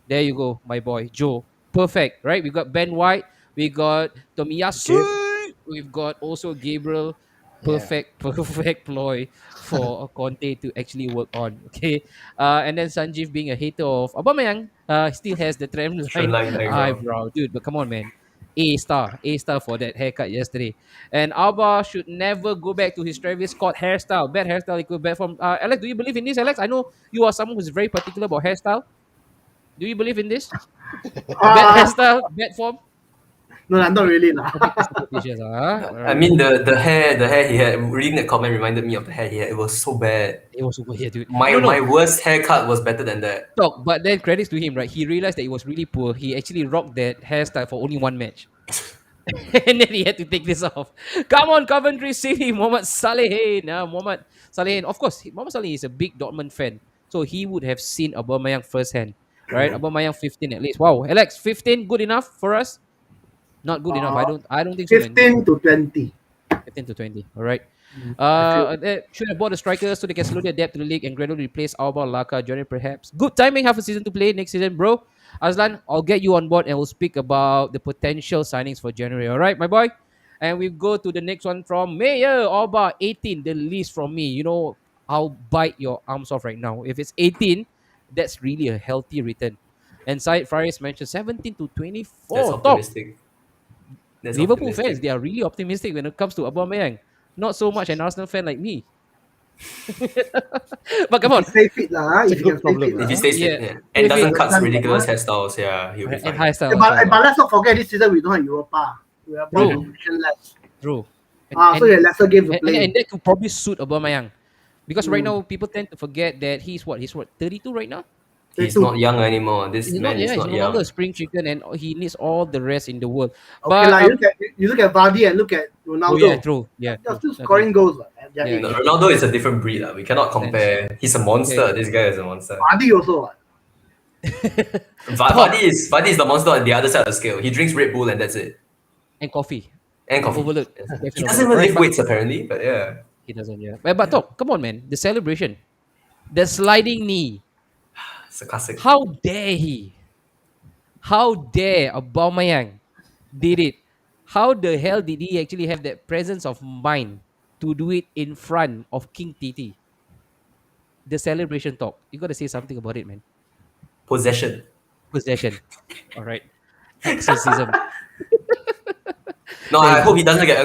there you go, my boy, Joe. Perfect, right? We got Ben White, we got Tomiyasu, we've got also Gabriel. Yeah. Perfect ploy for Conte to actually work on. Okay, and then Sanjeev, being a hater of Aubameyang, still has the tram line Trimline eyebrow. eyebrow, dude. But come on, man. A star for that haircut yesterday. And Alba should never go back to his Travis Scott hairstyle. Bad hairstyle he could back from. Alex, do you believe in this, Alex? I know you are someone who's very particular about hairstyle. Do you believe in this? Bad Uh, hairstyle, bad form? no, not really. Lah. A bit superstitious, I mean, the hair he had, reading the comment reminded me of the hair he had. It was so bad. it was over here, dude. My No, my worst haircut was better than that. talk, but then credits to him, right? He realized that it was really poor. He actually rocked that hairstyle for only one match. and then he had to take this off. Come on, Coventry City, Mohamed Salehin. Mohamed Salehin. Of course, Mohamed Salehin is a big Dortmund fan, so he would have seen Aubameyang firsthand, right? Aubameyang 15 at least. Wow, Alex, 15 good enough for us? Not good enough. I Uh, don't. I don't think so, man. 15 to 20. 15 to 20. All right. I feel. They should have bought a striker so they can slowly adapt to the league and gradually replace Alba, Laka, Johnny perhaps. Good timing, half a season to play next season, bro. Aslan, I'll get you on board and we'll speak about the potential signings for January. All right, my boy? And we go to the next one from Mayor Alba, 18, the least from me. You know, I'll bite your arms off right now. If it's 18, that's really a healthy return. And Syed Faris mentioned 17 to That's 24. Top. optimistic. That's Liverpool fans, optimistic. they are really optimistic when it comes to Aubameyang. Not so much an Arsenal fan like me. But come on. Stay fit, lah. It's a If you good can stay problem, fit, lah. If he lah. stays Yeah. fit, yeah. And If doesn't it- cut Done, ridiculous huh? hairstyles, yeah, he'll be And fine. high style. But let's not forget this season we don't have Europa. We are True. playing less. True. So you have lesser games to and, play. and that could probably suit Aubameyang. Because right Mm. now, people tend to forget that he's what? He's what? 32 right now? He's 32. not young anymore. This He's man not, is yeah, he's not no young. longer a spring chicken and he needs all the rest in the world. Okay, But, lah. You look at Vardy and look at Ronaldo. oh, yeah, true. Yeah. They're True. still scoring goals. At their Yeah. age. No, Ronaldo is a different breed. We cannot compare. He's a monster. Okay. This guy is a monster. Vardy also. What? Vardy is the monster on the other side of the scale. He drinks Red Bull and that's it. And coffee. And coffee. Overload. He doesn't even lift weights apparently, but yeah. He doesn't, yeah. But talk, come on, man. The celebration. The sliding knee. It's a classic. How dare he? How dare Aubameyang did it? How the hell did he actually have that presence of mind to do it in front of King Titi? The celebration talk. You got to say something about it, man. Possession. Possession. All right. Exorcism. No, I hope he doesn't get.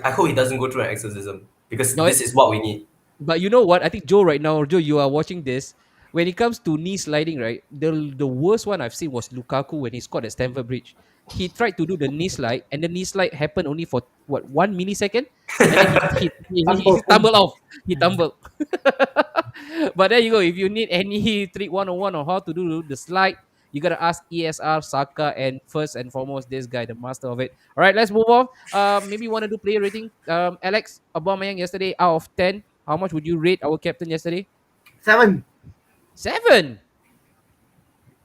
I hope he doesn't go through an exorcism because No, this is what we need. But you know what? I think Joe right now, Joe, you are watching this. When it comes to knee sliding, right? The worst one I've seen was Lukaku when he scored at Stamford Bridge. He tried to do the knee slide, and the knee slide happened only for what 1 millisecond, and then he tumbled off. He tumbled. But there you go. If you need any trick 101 on how to do the slide, you gotta ask ESR Saka and first and foremost this guy, the master of it. All right, let's move on. Maybe you want to do player rating. Alex Aubameyang yesterday out of 10. How much would you rate our captain yesterday? 7. 7.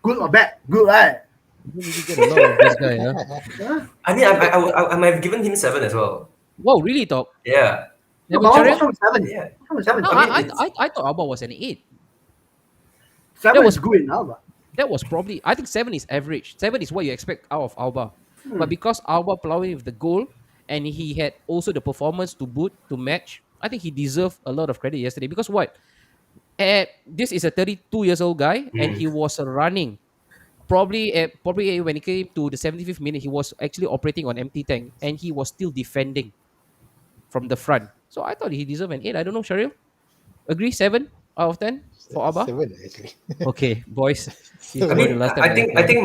Good or bad? Good, right? You really get a lot of this guy, huh? Yeah. I mean, I might have given him 7 as well. Wow, really, Talk? Yeah. Yeah, No, but what's Syaril? wrong with 7? Yeah. What's wrong with 7? No, I mean, I thought Alba was an 8. 7 was- is good enough. But. That was probably, I think 7 is average. 7 is what you expect out of Alba. But because Alba plowing with the goal and he had also the performance to boot, to match, I think he deserved a lot of credit yesterday. Because what? This is a 32 years old guy and he was running. Probably when he came to the 75th minute, he was actually operating on empty tank and he was still defending from the front. So I thought he deserved an 8. I don't know, Sharil. Agree? 7 out of 10 for Alba? 7 actually. Okay, boys. You I covered mean, the last time I think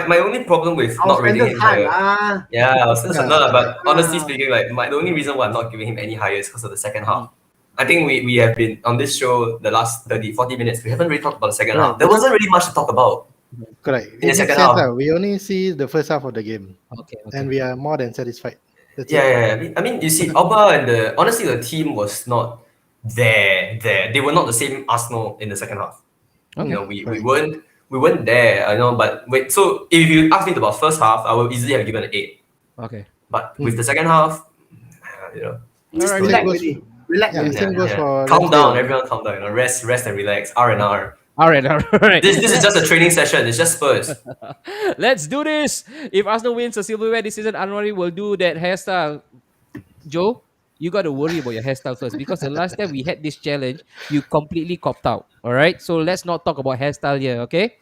my only problem with Our not rating standards him high. higher. Yeah, I was Yeah. no, but honestly Ah. speaking, the only reason why I'm not giving him any higher is because of the second half. I think we have been on this show the last 30, 40 minutes. We haven't really talked about the second half. There wasn't really much to talk about. Correct. In the It makes second sense, half. We only see the first half of the game, Okay. and we are more than satisfied. That's Yeah, it. yeah. I mean, you see, Alba and honestly, the team was not there. They were not the same Arsenal in the second half. Okay. You know, we Right. weren't there. I know, but wait. So if you ask me about first half, I will easily have given an 8. Okay. But with the second half, you know, Just Alright. relax, Goes- really. Relax. Yeah, really. same goes for calm down, Ramsdale. everyone, calm down. You know, rest and relax. R&R. All right. This is just a training session. It's just Spurs. Let's do this. If Arsenal wins the silverware this season, Anwari will do that hairstyle. Joe, you got to worry about your hairstyle first because the last time we had this challenge, you completely copped out. All right. So let's not talk about hairstyle here. Okay.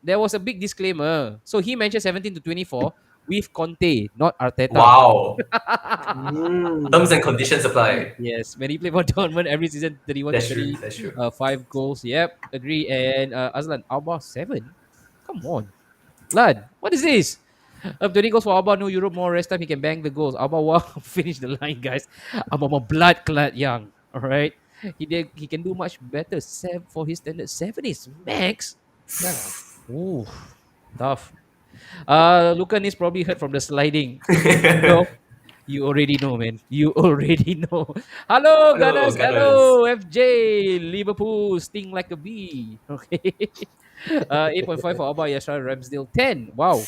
There was a big disclaimer. So he mentioned 17 to 24 with Conte, not Arteta. Wow. Mm. Terms and conditions apply. Yes, when he played for Dortmund every season, 31 That's to true. 30, That's true. 5 goals. Yep, agree. And Aslan, Alba 7. Come on, lad. What is this? 20 goals for Alba, no Europe, more rest time. He can bang the goals. Alba will finish the line, guys. Alba blood clad young. All right, he can do much better. 7 for his standard. 7 is max. Yeah. Ooh, tough. Lucan is probably hurt from the sliding. No, you already know, man. You already know. Hello, Hello, Gunners. Gunners. Hello, FJ. Liverpool sting like a bee. Okay. 8.5 for Alba Yashar Ramsdale. 10. Wow.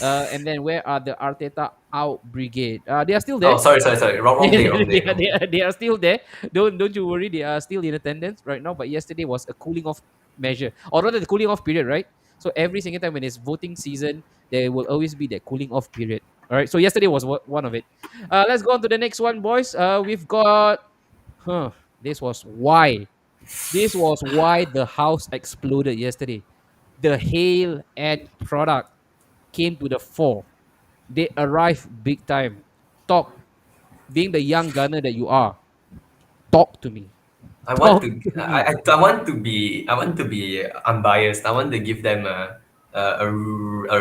And then where are the Arteta out brigade? They are still Oh, there. sorry. Wrong day, wrong day, wrong day. They are still there. Don't you worry. They are still in attendance right now. But yesterday was a cooling off measure, or rather the cooling off period, right? So every single time when it's voting season, there will always be that cooling off period. All right. So yesterday was one of it. Let's go on to the next one, boys. We've got. Huh. This was why. This was why the house exploded yesterday. The hail and product came to the fore. They arrived big time. Talk, being the young gunner that you are, talk to me. Talk to me. I want to be unbiased. I want to give them a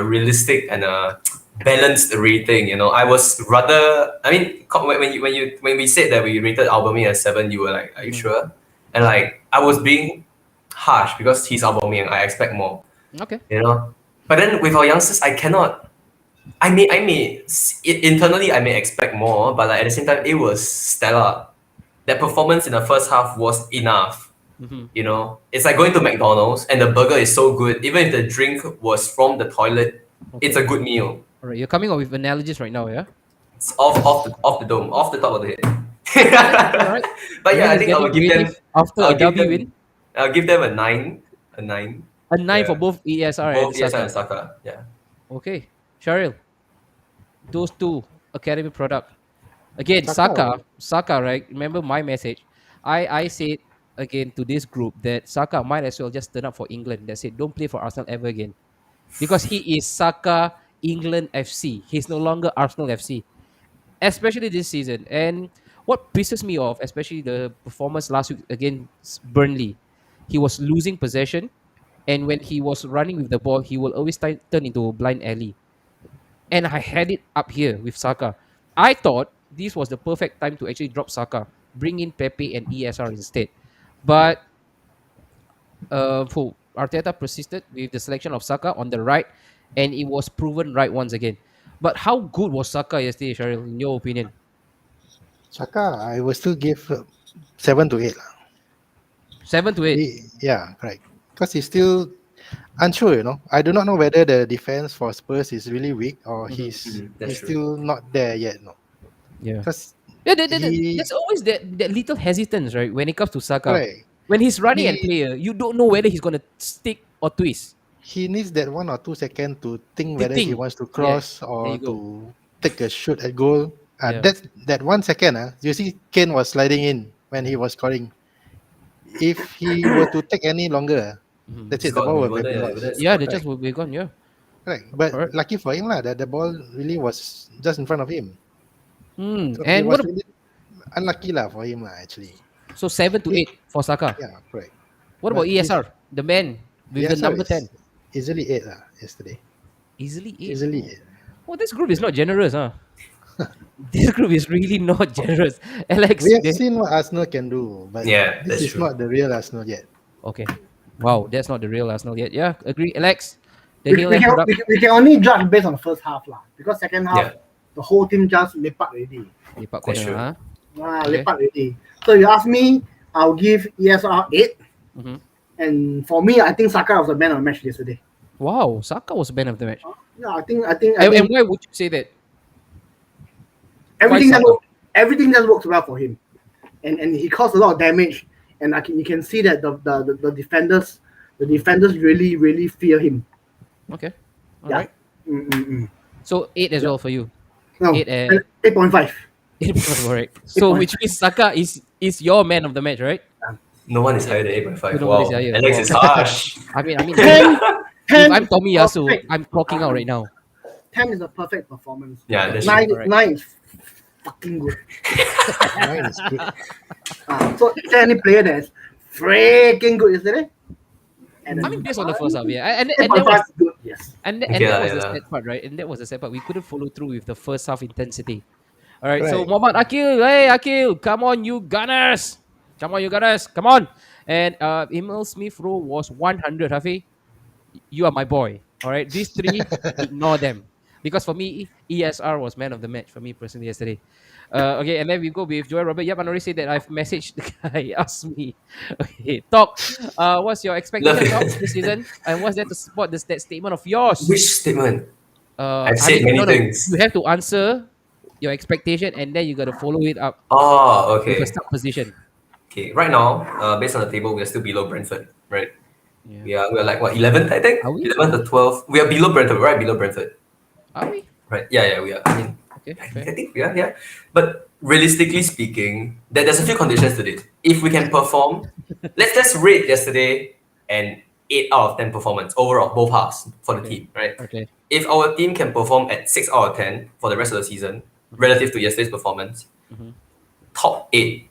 realistic and a balanced rating. You know, I was rather. I mean, when we said that we rated Aubameyang as 7, you were like, "Are you Mhm. sure?" And like I was being harsh because he's Aubameyang. I expect more. Okay. You know, but then with our youngsters, I cannot. Internally I may expect more, but like at the same time, it was stellar. That performance in the first half was enough. Mm-hmm. You know, it's like going to McDonald's and the burger is so good. Even if the drink was from the toilet, it's Okay. a good meal. All right. You're coming up with analogies right now, yeah? It's off the dome, off the top of the head. All right. But yeah, Even I is think I getting will give them. creative after a I'll give W win. them. I'll give them a 9. A 9. A 9 for Yeah, both ESR and both ESR Saka. and Saka. Yeah. Okay. Cheryl, those two academy product. Again, Saka, Saka, right? Remember my message. I said again to this group that Saka might as well just turn up for England. That's it. Don't play for Arsenal ever again. Because he is Saka England FC. He's no longer Arsenal FC, especially this season. And what pisses me off, especially the performance last week against Burnley, he was losing possession, and when he was running with the ball, he will always turn into a blind alley. And I had it up here with Saka. I thought this was the perfect time to actually drop Saka, bring in Pepe and ESR instead. But Arteta persisted with the selection of Saka on the right, and it was proven right once again. But how good was Saka yesterday, Cheryl, in your opinion? Saka, I will still give 7 to 8 lah. 7 to 8. Yeah, correct. Because he's still unsure, I do not know whether the defense for Spurs is really weak or Mhm. That's he's true. still not there yet, no. Yeah. Because Yeah, he there's always that little hesitance, right? When it comes to Saka. correct. When he's running and He player, you don't know whether he's gonna stick or twist. he needs that 1 or 2 seconds to think The whether he thing. wants to Yeah. cross There or you go. to take a shoot at goal. Yeah. That 1 second, you see Kane was sliding in when he was scoring. If he were to take any longer, Mhm. that's it. The ball would have been We would've lost. Yeah, scored. the chance Right, will be gone, yeah. right. But Correct. lucky for him lah, that the ball really was just in front of him. So it And was really unlucky lah for him lah actually. so 7 to He, 8 for Saka. yeah, correct. What about But his ESR? The man with the ESR number 10. is easily 8 lah yesterday. Easily 8. Easily Oh. 8. Oh, this group is not generous, huh? This group is really not generous. Alex, We have seen what Arsenal can do, but Yeah, this that's is true. not the real Arsenal yet. okay. Wow, that's not the real Arsenal yet. Yeah, agree. Alex, the We, heel we, and can, product. we can only judge based on the first half lah, because second half Yeah. the whole team just lepak already. Lipat That's corner, true. huh? Okay. Lepak already. So you ask me, I'll give ESR 8. Mhm. And for me, I think Saka was the man of the match yesterday. Wow, Saka was man of the match. Yeah, I think And why would you say that? everything Saka? everything just works well for him, and he caused a lot of damage. And you can see that the defenders really fear him. Okay. All Yeah. right. So 8 as well for you. No, 8.5. 8 correct. So 8.5. which means Saka is your man of the match, right? No one is higher than 8.5. No one Wow. is higher. Alex Wow. is harsh. I mean, 10, if I'm Tomi Yasu, perfect. I'm clocking out right now. 10 is a perfect performance. Yeah, that's Nine, true. Correct. 9 is fucking good. 9 is good. So is there any player that's freaking good yesterday? And I mean, based on the first half, yeah, and that 8.5 was is good. Yes. and Okay, that was the yeah. sad part, right? And that was the sad part. We couldn't follow through with the first half intensity. All right, so Right. Muhammad Akil, hey Akil, come on, you Gunners, come on, you Gunners, come on. And Emil Smith Rowe was 100. Hafi, you are my boy. All right, these three, ignore them. Because for me, ESR was man of the match for me personally yesterday. Okay, and then we go with Joel Robert. Yep, I already said that I've messaged the guy. He asked me. Okay, talk. What's your Love expectation, talk, this it. season? And what's there to support this that statement of yours? Which statement? I've I said mean, many no, no. You things. have to answer your expectation, and then you got to follow it up Oh, with a okay. sub position. Okay. Right now, based on the table, we are still below Brentford, right? Yeah. We are like what 11th, I Are think. we? 11th or 12th. We are below Brentford, right below Brentford, Are we? right? Yeah, yeah, we are. I mean, Okay, I fair. think we are. Yeah, but realistically speaking, there's a few conditions to this. If we can perform, let's rate yesterday an 8 out of 10 performance overall, both halves for the Okay. team, right? Okay. If our team can perform at 6 out of 10 for the rest of the season, relative to yesterday's performance, Mm-hmm. top eight,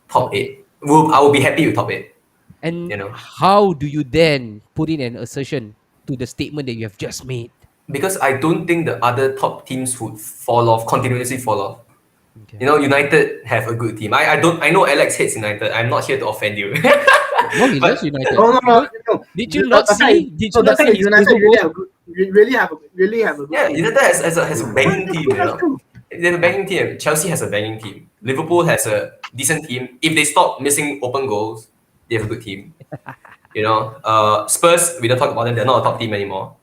top Top eight. eight. I will be happy with top eight. And You know, how do you then put in an assertion to the statement that you have just made? because I don't think the other top teams would fall off, continuously fall off. Okay. You know, United have a good team. I don't. I know Alex hates United. I'm not here to offend you. No, he loves But United. No, no, no, no. Did you not see? Did No, you the not fact see is his United Facebook really post? have good, really have a good yeah, team. United has a banging team. You That's know, true. they have a banging team. Chelsea has a banging team. Liverpool has a decent team. If they stop missing open goals, they have a good team. You know, Spurs, we don't talk about them. They're not a top team anymore.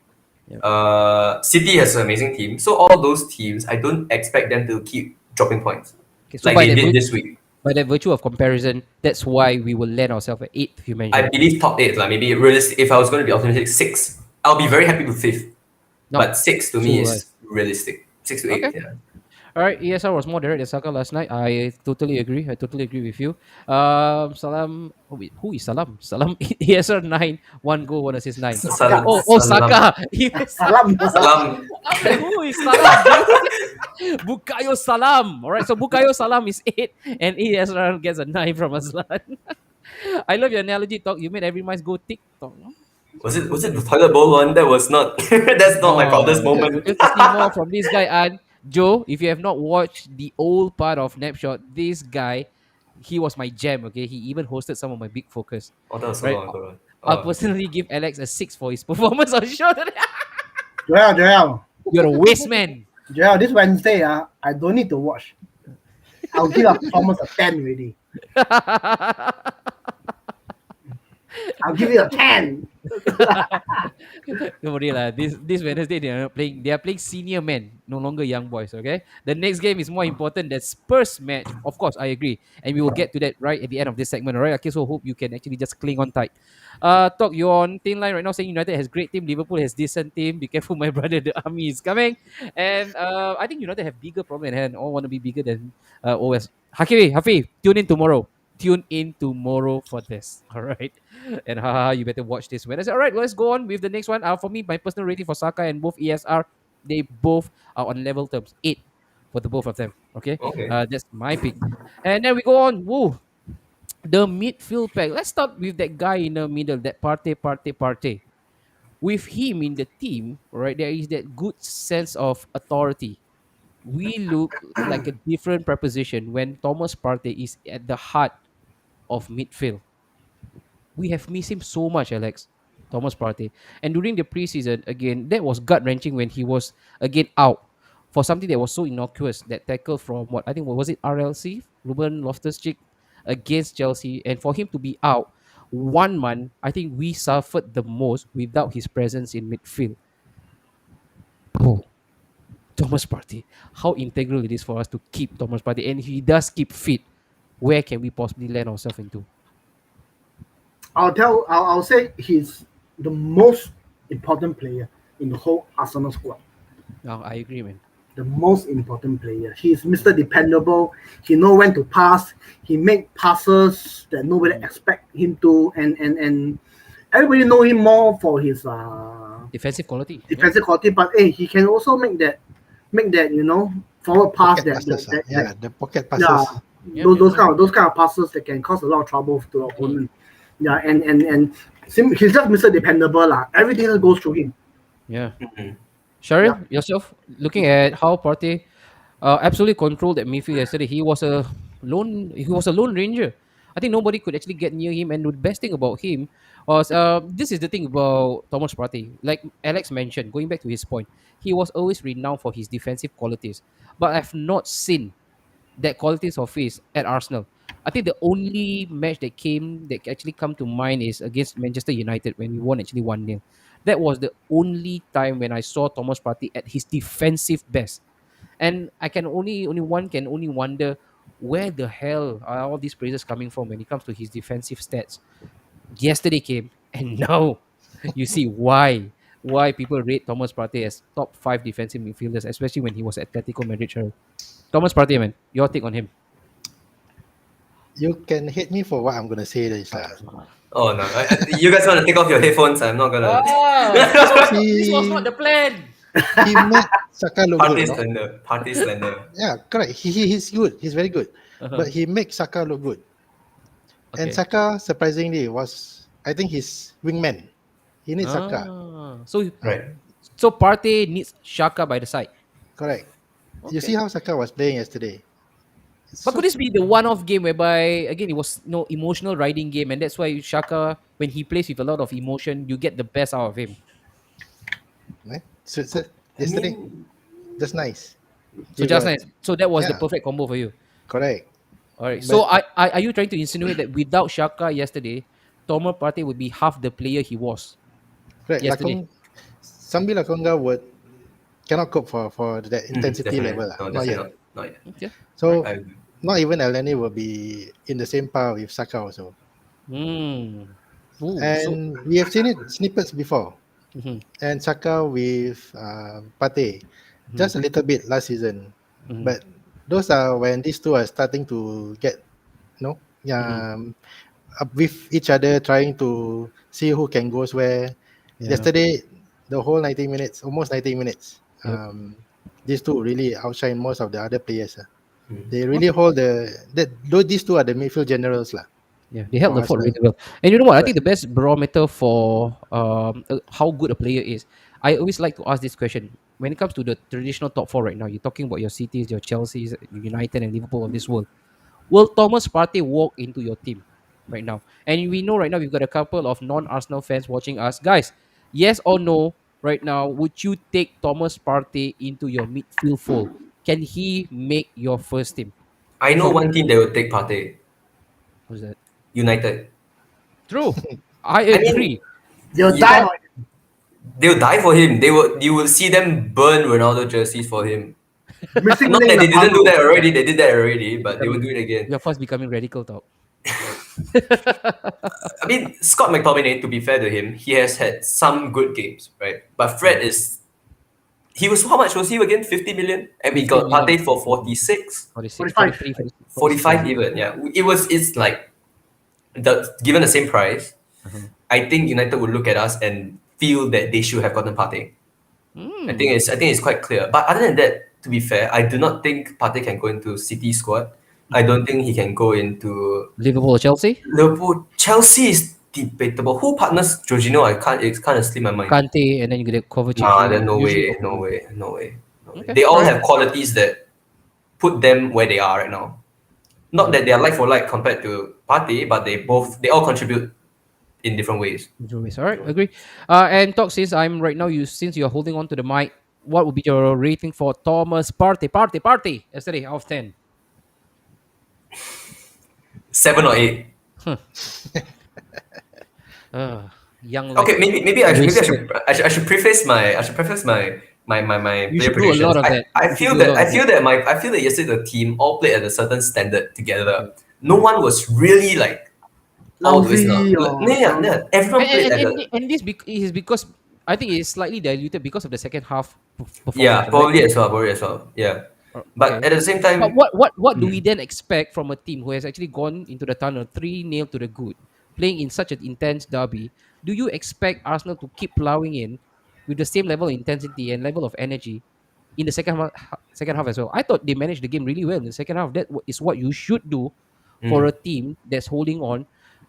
Yep. City has an amazing team. So all those teams, I don't expect them to keep dropping points Okay, so like they did this week. by that virtue of comparison, that's why we will land ourselves at eighth. You I mentioned. believe top eight, like maybe realistic. If I was going to be optimistic, six. I'll be very happy with fifth, No. but six to me So is realistic. 6 to 8, okay. yeah. All right, ESR was more direct than Saka last night. I totally agree. I totally agree with you. Salam. Oh, wait, who is Salam? Salam. ESR 9, 1 goal, 1 assist 9. Saka. Oh, Saka. Salam. Salam. I'm like, who is Salam, dude? Bukayo Salam. All right, so Bukayo Salam is 8, and ESR gets a 9 from Aslan. I love your analogy, talk. You made every mice go TikTok. No? Was it the toilet bowl one? That was not. That's not my No, proudest moment. we have to see more from this guy. And Joe, if you have not watched the old part of Napshot, this guy, he was my jam. Okay, he even hosted some of my big focus. Oh, that was so Right, long ago. I'll Oh, personally give Alex a 6 for his performance on show today. Joel, You're a waste man. this Wednesday, I don't need to watch. I'll give a performance a 10 already. I'll give you a 10. Don't worry lah. This Wednesday they are not playing. They are playing senior men, no longer young boys. Okay. The next game is more important than Spurs match. Of course, I agree, and we will get to that right at the end of this segment. Alright. Okay. So hope you can actually just cling on tight. Talk, you're on thin line right now saying United has great team, Liverpool has decent team. Be careful, my brother. The army is coming, and I think United have bigger problem at hand. All want to be bigger than OS. Hafi, tune in tomorrow. Tune in tomorrow for this. All right. And haha, you better watch this Wednesday. All right, let's go on with the next one. For me, my personal rating for Saka and both ESR, they both are on level terms. 8 for the both of them. Okay. okay. That's my pick. And then we go on. Woo. The midfield pack. Let's start with that guy in the middle, that Partey. With him in the team, right, there is that good sense of authority. We look like a different preposition when Thomas Partey is at the heart of midfield. We have missed him so much, Alex. Thomas Partey. And during the preseason, again, that was gut wrenching when he was again out for something that was so innocuous. That tackle from what I think what was it RLC, Ruben Loftus Cheek against Chelsea, and for him to be out 1 month, I think we suffered the most without his presence in midfield. Oh, Thomas Partey, how integral it is for us to keep Thomas Partey, and if he does keep fit, where can we possibly land ourselves into? I'll say he's the most important player in the whole Arsenal squad. No, I agree, man. The most important player. He's Mr. Dependable. He know when to pass. He make passes that nobody expect him to, and everybody know him more for his Defensive quality. defensive quality. But hey, he can also make that forward pass Pocket passes, the pocket yeah, passes. Yeah, those kind of passes that can cause a lot of trouble to the opponent. Yeah, and he's just Mr. Dependable lah. Everything that goes through him. Yeah. Mhm. Shahril, yourself, looking at how Partey absolutely controlled that midfield yesterday. He was a lone ranger. I think nobody could actually get near him. And the best thing about him This is the thing about Thomas Partey. Like Alex mentioned, going back to his point, he was always renowned for his defensive qualities. But I've not seen that qualities of his at Arsenal. I think the only match that actually come to mind is against Manchester United when we won actually 1-0. That was the only time when I saw Thomas Partey at his defensive best. And I can only one can only wonder where the hell are all these praises coming from when it comes to his defensive stats. Yesterday came and now you see why people rate Thomas Partey as top 5 defensive midfielders, especially when he was at Atletico Madrid. Thomas Partey, man, your take on him? You can hate me for what I'm gonna say. This Oh no! You guys want to take off your headphones? I'm not gonna. This was not the plan. he made Saka look Party good. No? slender. Party slender. Yeah, correct. He's good. He's very good. Uh-huh. But he makes Saka look good. Okay. And Saka, surprisingly, was, I think, his wingman. He needs Saka. So Right. Partey needs Shaka by the side. Correct. Okay. You see how Saka was playing yesterday. But could this be the one-off game whereby again it was no emotional riding game, and that's why Shaka, when he plays with a lot of emotion, you get the best out of him. So yesterday, that's nice. So He just got- nice. So that was the Yeah. perfect combo for you. Correct. All right. But- So are you trying to insinuate that without Shaka yesterday, Thomas Partey would be half the player he was? Correct. Yesterday. Sambi Lakonga cannot cope for that intensity Definitely. level. No, Not definitely yet. not yet. Okay. So I agree. not even Elneny will be in the same par with Saka also. Hmm. Ooh, And we have seen it snippets before. Mhm. And Saka with Partey, just a little bit last season. Mhm. But those are when these two are starting to get, up with each other, trying to see who can goes where. Yeah. Yesterday, the whole 90 minutes, almost 90 minutes, Yep. these two really outshine most of the other players. Mm. They really hold these two are the midfield generals. Yeah, they held For the fort Arsenal. really well. And you know what? I think the best barometer for how good a player is, I always like to ask this question. When it comes to the traditional top four right now, you're talking about your Cities, your Chelseas, United, and Liverpool of this world. Will Thomas Partey walk into your team right now? And we know right now we've got a couple of non-Arsenal fans watching us. Guys, yes or no, right now, would you take Thomas Partey into your midfield fold? Can he make your first team? I know From one team that will take Partey. who's that? United. True. I I mean, agree. They'll Yeah. die. They'll die for him. You will see them burn Ronaldo jerseys for him. Missing Not link that they like didn't do Pablo. that already. They did that already, but they will do it again. You're fast becoming radical talk. I mean, Scott McTominay, to be fair to him, he has had some good games, right? But Fred is. He was, how much was he again? 50 million? And we 50 got million. Partey for 46? 46, 45. 43, 45 even, yeah. It's like, given the same price, I think United would look at us and feel that they should have gotten Partey. I think it's quite clear. But other than that, to be fair, I do not think Partey can go into City squad. I don't think he can go into Liverpool or Chelsea? Liverpool. Chelsea is debatable. Who partners Jorginho? It's kind of slip my mind. Kante, and then you get Kovacic. Nah, then no Usually- way, no way, no way. No way. Okay, They all alright. have qualities that put them where they are right now. Not that they are like for like compared to Partey, but they all contribute in different ways. All right, agree. And talk since I'm right now, since you're holding on to the mic, what would be your rating for Thomas Partey? Partey yesterday out of 10. 7 or 8. Young. Okay, maybe I Wasted. should preface my You player should do a predictions. lot of that. I You feel should do a that lot of I feel that yesterday the team all played at a certain standard together. No one was really like all the way Lousy up. or Yeah. Everyone played at the And this is because I think it's slightly diluted because of the second half performance. yeah, right? probably as well. Yeah. But Okay. at the same time, But what do we then expect from a team who has actually gone into the tunnel 3-0 to the good, playing in such an intense derby? Do you expect Arsenal to keep plowing in with the same level of intensity and level of energy in the second half as well? I thought they managed the game really well in the second half. That is what you should do for a team that's holding on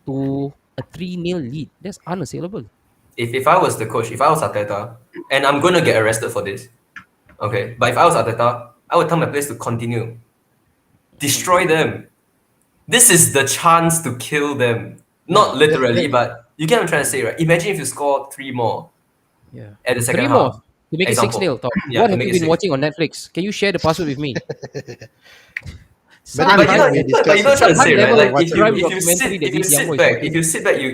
to a 3-0 lead. That's unassailable. if I was the coach, if I was Arteta, and I'm gonna get arrested for this, okay. But if I was Arteta, I would tell my players to continue, destroy them. This is the chance to kill them. Not literally, but You get what I'm trying to say, right? Imagine if you score 3 more Yeah. at the second 3 more half. to make it 6-0. Example. Yeah, What to have make you it been 6. watching on Netflix? Can you share the password with me? But Some But you this know, one high, we but you know what I'm discussed trying to some say, high right? level Like crime if you documentary sit that if you this young boy sit is back,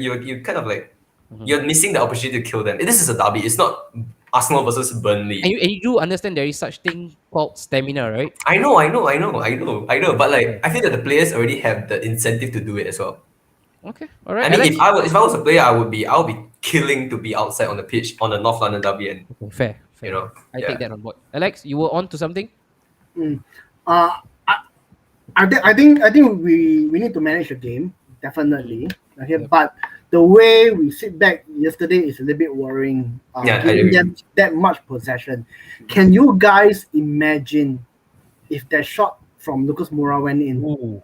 watching. you kind of like you're missing the opportunity to kill them. This is a derby. It's not Arsenal versus Burnley. And you do understand there is such thing called stamina, right? I know. But Yeah. like, I feel that the players already have the incentive to do it as well. Okay. All right, I mean, Alex. if I was a player, I would be killing to be outside on the pitch on the North London derby, and Okay, fair, you fair. know, I take yeah. that on board. Alex, you were on to something? Mm. Uh, I, I think we need to manage the game definitely. Okay, Yep. but the way we sit back yesterday is a little bit worrying. Yeah, I Giving agree. them that much possession. Can you guys imagine if that shot from Lucas Moura went in? Ooh,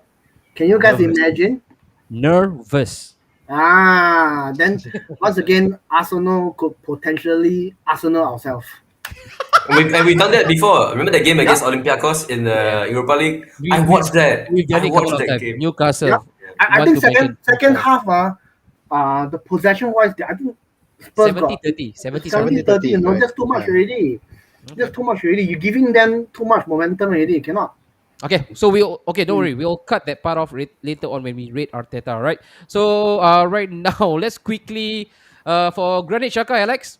Can you guys nervous. imagine? Nervous. Then once again, Arsenal could potentially Arsenal ourselves. And we've done that before. Remember the game Yeah, against Olympiacos in the Europa League? We, I we, watched that. we've done I it a couple watched of that times. game. yeah. Newcastle, I want think to mention second before. half, the possession wise, I think Spurs got 70-30. 70-30. 70-30, 70-30, correct. that's too much Yeah. already. Okay. That's too much already. You're giving them too much momentum already. Cannot. Okay, so don't worry, we'll cut that part off later on when we rate Arteta, right? So right now, let's quickly for Granit Xhaka, Alex.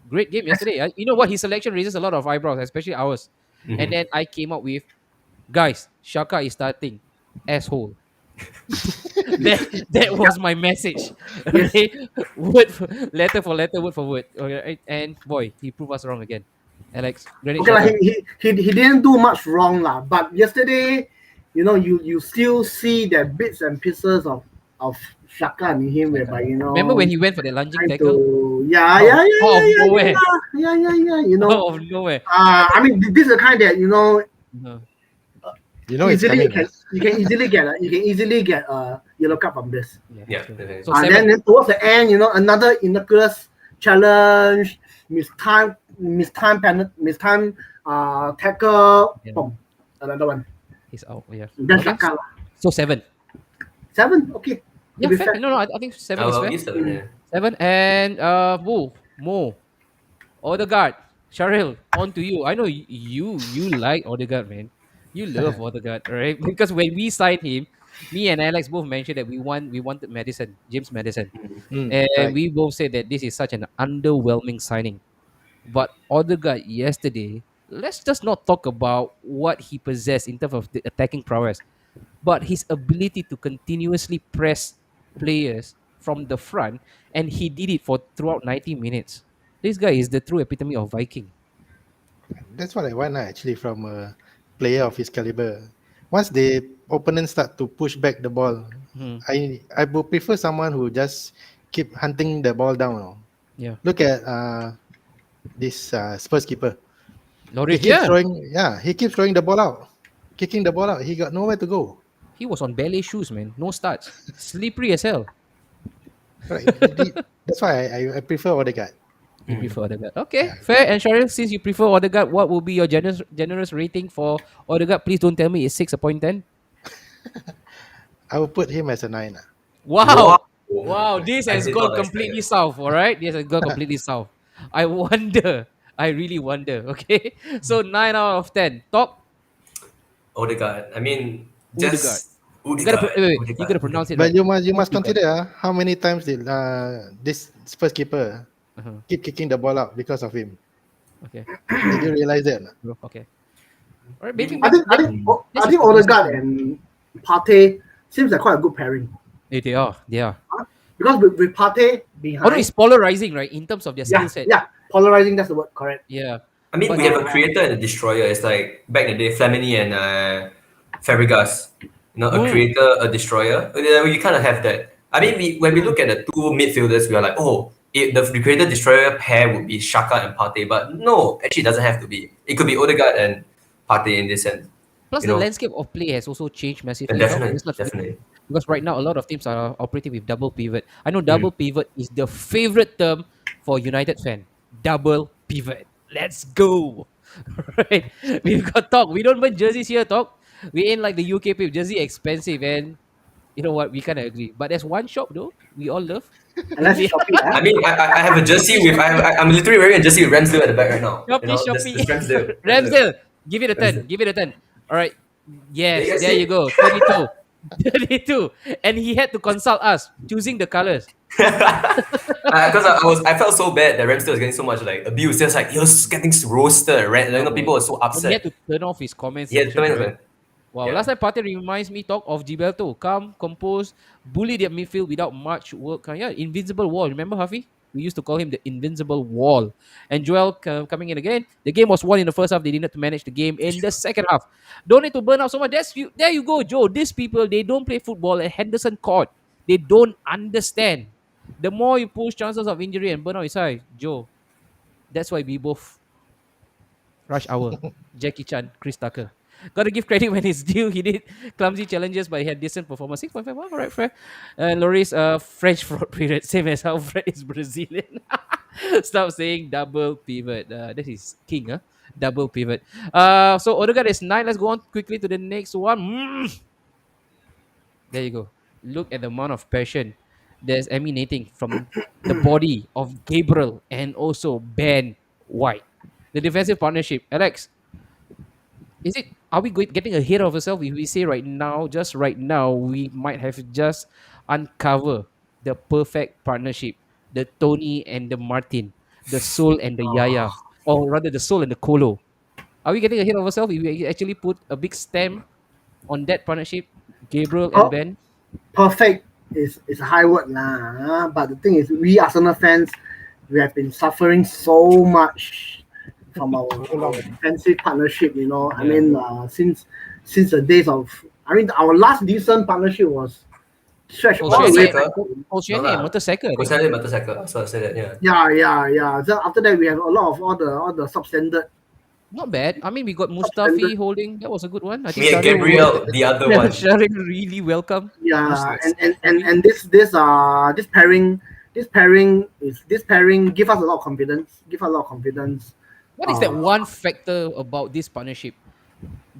Great game yesterday. You know what? His selection raises a lot of eyebrows, especially ours. And Mhm. then I came up with, guys, Xhaka is starting, asshole. That was my message. Yes. Okay, letter for letter, word for word. Okay, right? And boy, he proved us wrong again. Alex, Granit Okay, like Xhaka. he didn't do much wrong lah. But yesterday, you still see that bits and pieces of Shaka in him, Xhaka. whereby Remember when he went for the lunging trying tackle? to yeah Out, yeah yeah out yeah of yeah nowhere. yeah. Out of nowhere. I mean, this is the kind that Uh-huh. You know it's easily coming. you can easily get a yellow card from this. Yeah, Yeah, true. definitely. So And seven. then towards the end, another innocuous challenge, mistime tackle, Yeah. boom, another one. He's out. Yeah. That's Okay. Shaka. So 7. 7, okay. Yeah, To be fair. fair. No, I think 7 is I'll fair. use 7. Yeah. 7 and Mo, Odegaard, Sharil, on to you. I know you like Odegaard, man. You love Odegaard, right? Because when we signed him, me and Alex both mentioned that we wanted Madison, James Madison, and Correct. we both said that this is such an underwhelming signing. But Odegaard yesterday, let's just not talk about what he possessed in terms of the attacking prowess, but his ability to continuously press players from the front, and he did it for throughout 90 minutes. This guy is the true epitome of Viking. That's what I want actually from a player of his caliber. Once the opponents start to push back the ball, Hmm. I would prefer someone who just keep hunting the ball down. Yeah. Look at this Spurs keeper. He Norwich, keeps yeah. throwing, he keeps throwing the ball out, kicking the ball out. He got nowhere to go. He was on ballet shoes, man. No starts. Slippery as hell. Right. That's why I prefer Odegaard. You Mm. prefer Odegaard. Okay, Yeah. fair. And Cheryl, since you prefer Odegaard, what will be your generous rating for Odegaard? Please don't tell me it's 6 upon 10. I will put him as a 9. Wow. Wow, this I has did gone not expect completely that. south, all right? This has gone completely south. I wonder. I really wonder, okay? So 9 out of 10. Top Odegaard. I mean, Odegaard. just You gotta, Odegaard. wait, you Odegaard. gotta pronounce it But right. you must Odegaard. consider how many times did this Spurs keeper Uh-huh. keep kicking the ball out because of him. Okay. Did you realize that? Okay. All right, maybe. I think I think Let's I think just focus Odegaard on- and Partey seems like quite a good pairing. They are. They are. Because with Partey behind, Although it's polarizing, right, in terms of their skill set. polarizing, that's the word, correct. Yeah. I mean, But we have a creator and a destroyer. It's like back in the day, Flamini and Fabregas. A creator, a destroyer. You kind of have that. I mean, when we look at the two midfielders, we are like, oh, the creator destroyer pair would be Xhaka and Partey. But no, actually, it doesn't have to be. It could be Odegaard and Partey in this sense. Plus, You the know? landscape of play has also changed massively. Definitely, It's not- definitely. Because right now, a lot of teams are operating with double pivot. I know double pivot is the favorite term for United fan. Double pivot. Let's go. Right? We've got talk. We don't buy jerseys here, talk. We ain't like the UK people. Jersey expensive, and you know what? We kind of agree. But there's one shop though we all love. Unless it's Shopee, I mean, I have a jersey with I'm literally wearing a jersey with Ramsdale at the back right now. You Shopee, know, Shopee. this Ramsdale. Ramsdale, give it a 10. Ramsdale. Give it a 10. All right. There Yes, you there you see. go. 32. 32. And he had to consult us choosing the colors. Because I felt so bad that Ramsdale was getting so much like abuse. Just like he was getting roasted, right? You know, people were so And he had upset. to turn off his comment Yeah, section, right? Wow, yeah. last time Partey reminds me talk of Gilberto. Calm, composed, bully their midfield without much work. Yeah, invincible wall. Remember Huffy? We used to call him the invincible wall. And Joel coming in again. The game was won in the first half. They didn't manage the game in the second half. Don't need to burn out so much. That's you. There you go, Joe. These people, they don't play football at Henderson Court. They don't understand. The more you push, chances of injury and burnout is high. Joe, that's why we both Rush Hour, Jackie Chan, Chris Tucker. Got to give credit when it's due. He did clumsy challenges, but he had decent performance. 6.5, all right, fair. Loris, French fraud period, same as how Fred is Brazilian. Stop saying double pivot. This is king, huh? Double pivot. So Odegaard is 9. Let's go on quickly to the next one. There you go. Look at the amount of passion that's emanating from the body of Gabriel and also Ben White. The defensive partnership. Alex, is it are we getting ahead of ourselves if we say right now, just right now, we might have just uncover the perfect partnership, the Tony and the Martin, the Soul and the Yaya, or rather the Soul and the Colo. Are we getting ahead of ourselves if we actually put a big stamp on that partnership, Gabriel and Oh, Ben? perfect is a high word lah. But the thing is, we Arsenal fans, we have been suffering so much from our defensive partnership. You know, I Yeah. mean, since the days of, I mean, our last decent partnership was stretched all the way Koscielny, back. Koscielny and Mertesacker, I think. Koscielny, Mertesacker. So I said that, yeah. Yeah. So after that, we have a lot of all the substandard. Not bad. I mean, we got Mustafi holding. That was a good one. I think Me and Shahril Gabriel, the other one. Shahril really welcome. Yeah, Useless. and this pairing give us a lot of confidence. Give us a lot of confidence. What is that one factor about this partnership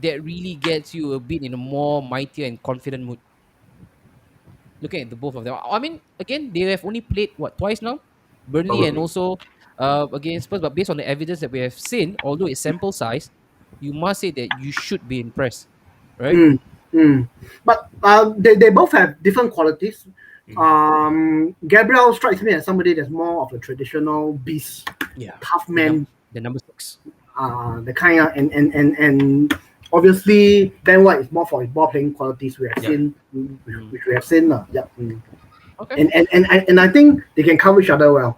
that really gets you a bit in a more mightier and confident mood? Looking at the both of them. I mean, again, they have only played what twice now? Burnley and Probably. also against Spurs. But based on the evidence that we have seen, although it's sample size, you must say that you should be impressed, right? But they both have different qualities. Gabriel strikes me as somebody that's more of a traditional beast, Yeah. tough man, The number 6. the kind of and obviously Ben White is more for his ball playing qualities we have seen, which we have seen. Okay. And I think they can cover each other well.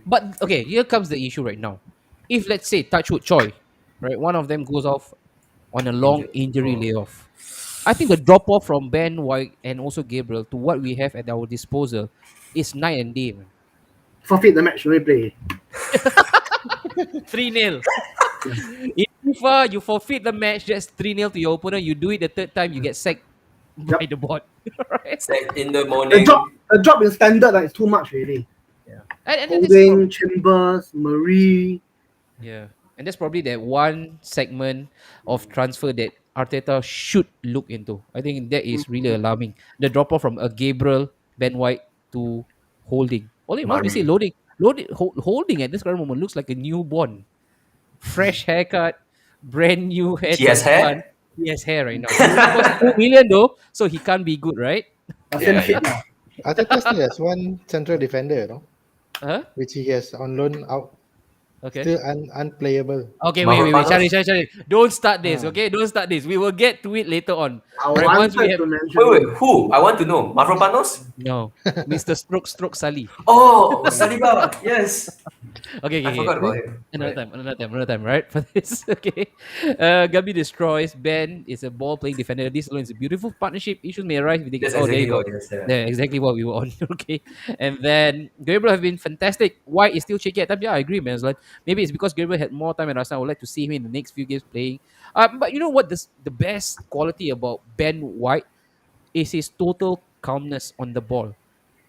But okay, here comes the issue right now. If let's say Touchwood Choi, right, one of them goes off on a long injury layoff, I think the drop off from Ben White and also Gabriel to what we have at our disposal is night and day, man. Forfeit the match, no play. 3-0. In FIFA, you forfeit the match, that's 3-0 to your opponent. You do it the third time, you get sacked by the board. Right? It's like in the The morning. drop in standard is too much really. And this is Holding, Chambers, Marie. yeah. And that's probably that one segment of transfer that Arteta should look into. I think that is really alarming. The drop off from a Gabriel, Ben White to Holding. Holding must be say Murray. Holding at this current moment looks like a newborn. Fresh haircut, brand new hair He has hair? transplant. He has hair right now. He only costs 2 million though, so he can't be good, right? Same shit. Arteta still has one central defender, Huh? which he has on loan out, Okay. still unplayable. Okay, wait. Mavropanos? Sorry. Don't start this, okay? Don't start this. We will get to it later on. I Right, once we wanted have to mention. Wait, who? I want to know. Mavropanos? no, Mr. Stroke Sally. Oh, Saliba. Yes. Okay. I forgot about him. Another time, right? For this, okay. Gabi destroys. Ben is a ball-playing defender. This alone is a beautiful partnership. Issues may arise with the That's there you exactly go. what he said. Yeah, exactly what we were on. Okay. And then Gabriel have been fantastic. White is still shaky at times. Yeah, I agree, man. It's like maybe it's because Gabriel had more time at Arsenal. I would like to see him in the next few games playing. But you know what? The best quality about Ben White is his total calmness on the ball.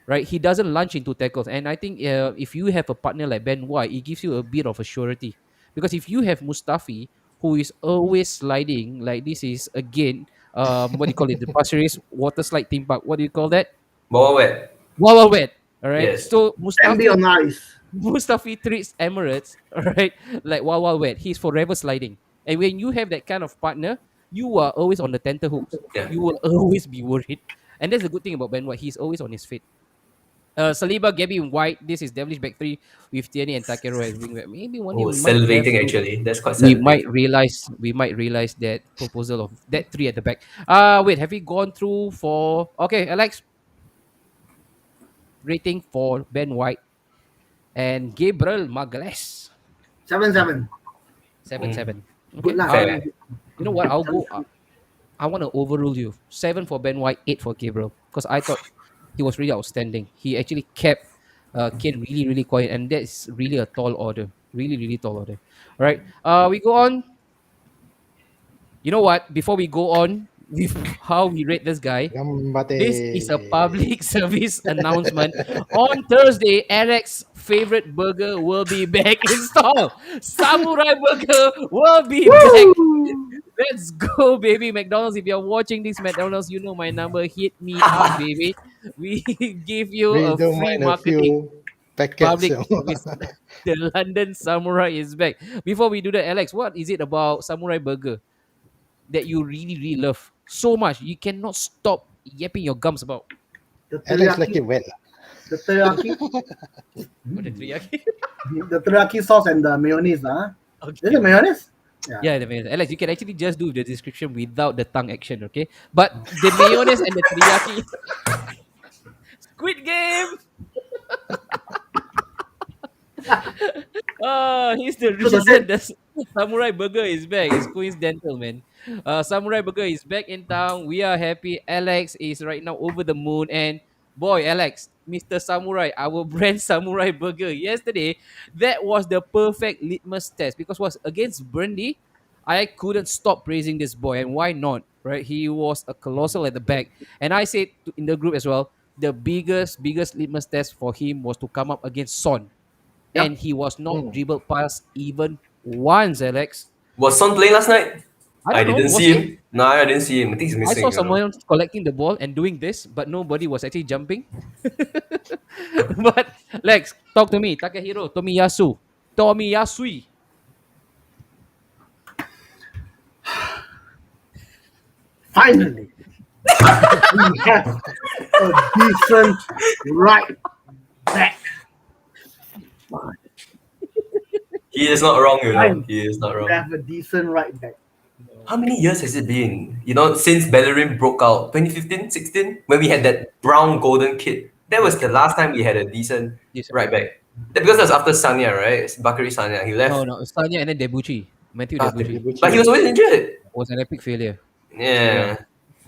Right, he doesn't lunge into tackles, and I think if you have a partner like Ben White, it gives you a bit of a surety. Because if you have Mustafi, who is always sliding, like this is again, what do you call it? The Pasir Ris water slide theme park. What do you call that? Bawa wet. Wow, wet. All right. Yes. So Can be on ice. Mustafi treats Emirates, all right, like Wild Wild Wet. He's forever sliding. And when you have that kind of partner, you are always on the tenterhooks. Yeah. You will always be worried. And that's the good thing about Ben White. He's always on his feet. Saliba, Gabby, and White. This is Devilish back three with Tierney and Takero as wing back. Maybe one day Oh, we might have salivating to. actually. That's quite We might salivating. realize that proposal of that three at the back. Wait, have we gone through for okay, Alex? Rating for Ben White and Gabriel Magalhaes. 7-7. Mm, 7-7. Good Okay. luck. fair. You know what? I'll Seven, go. seven. I want to overrule you. 7 for Ben White, 8 for Gabriel, because I thought he was really outstanding. He actually kept Kane really, really quiet, and that's really a tall order. Really, really tall order. All right. We go on. You know what? Before we go on with how we rate this guy, Gambate. this is a public service announcement. On Thursday, Alex's favorite burger will be back in store. Samurai Burger will be back. Woo! Let's go, baby. McDonald's, if you're watching this, McDonald's, you know my number. Hit me up, baby. We give you We a don't free mind a marketing. few packets. Public service. The London Samurai is back. Before we do that, Alex, what is it about Samurai Burger that you really, really love so much you cannot stop yapping your gums about? The Alex like teriyaki, it well. the teriyaki, What the teriyaki? the teriyaki sauce and the mayonnaise. Is Okay. it mayonnaise? Yeah. Yeah, the mayonnaise. Alex, you can actually just do the description without the tongue action, okay? But the mayonnaise and the teriyaki. Squid Game! Here's the So the reason the Samurai Burger is back. It's coincidental, man. Samurai Burger is back in town. We are happy. Alex is right now over the moon. And boy, Alex, Mr. Samurai, our brand Samurai Burger. Yesterday, that was the perfect litmus test because was against Burnley. I couldn't stop praising this boy, and why not? Right? He was a colossal at the back, and I said in the group as well. The biggest litmus test for him was to come up against Son, Yep. and he was not Mm. dribbled past even once, Alex. Was Son playing last night? I I don't know. didn't Was see he? him. No, I didn't see him. I think he's I saw missing. You know. someone collecting the ball and doing this, but nobody was actually jumping. But Lex, talk to me. Takehiro Tomiyasu. Tomiyasui. Finally, we have a decent right back. He is not wrong, you know. Fine. He is not We wrong. have a decent right back. How many years has it been? You know, since Bellerin broke out, 2015, 16, when we had that brown golden kid. That was the last time we had a decent Yes. right back. Because that was after Sanya, right? It's Bakary Sanya. He left. No, Stanya and then Debuchy. Matthew Ah, Debuchy but he was always injured. was an epic failure. Yeah.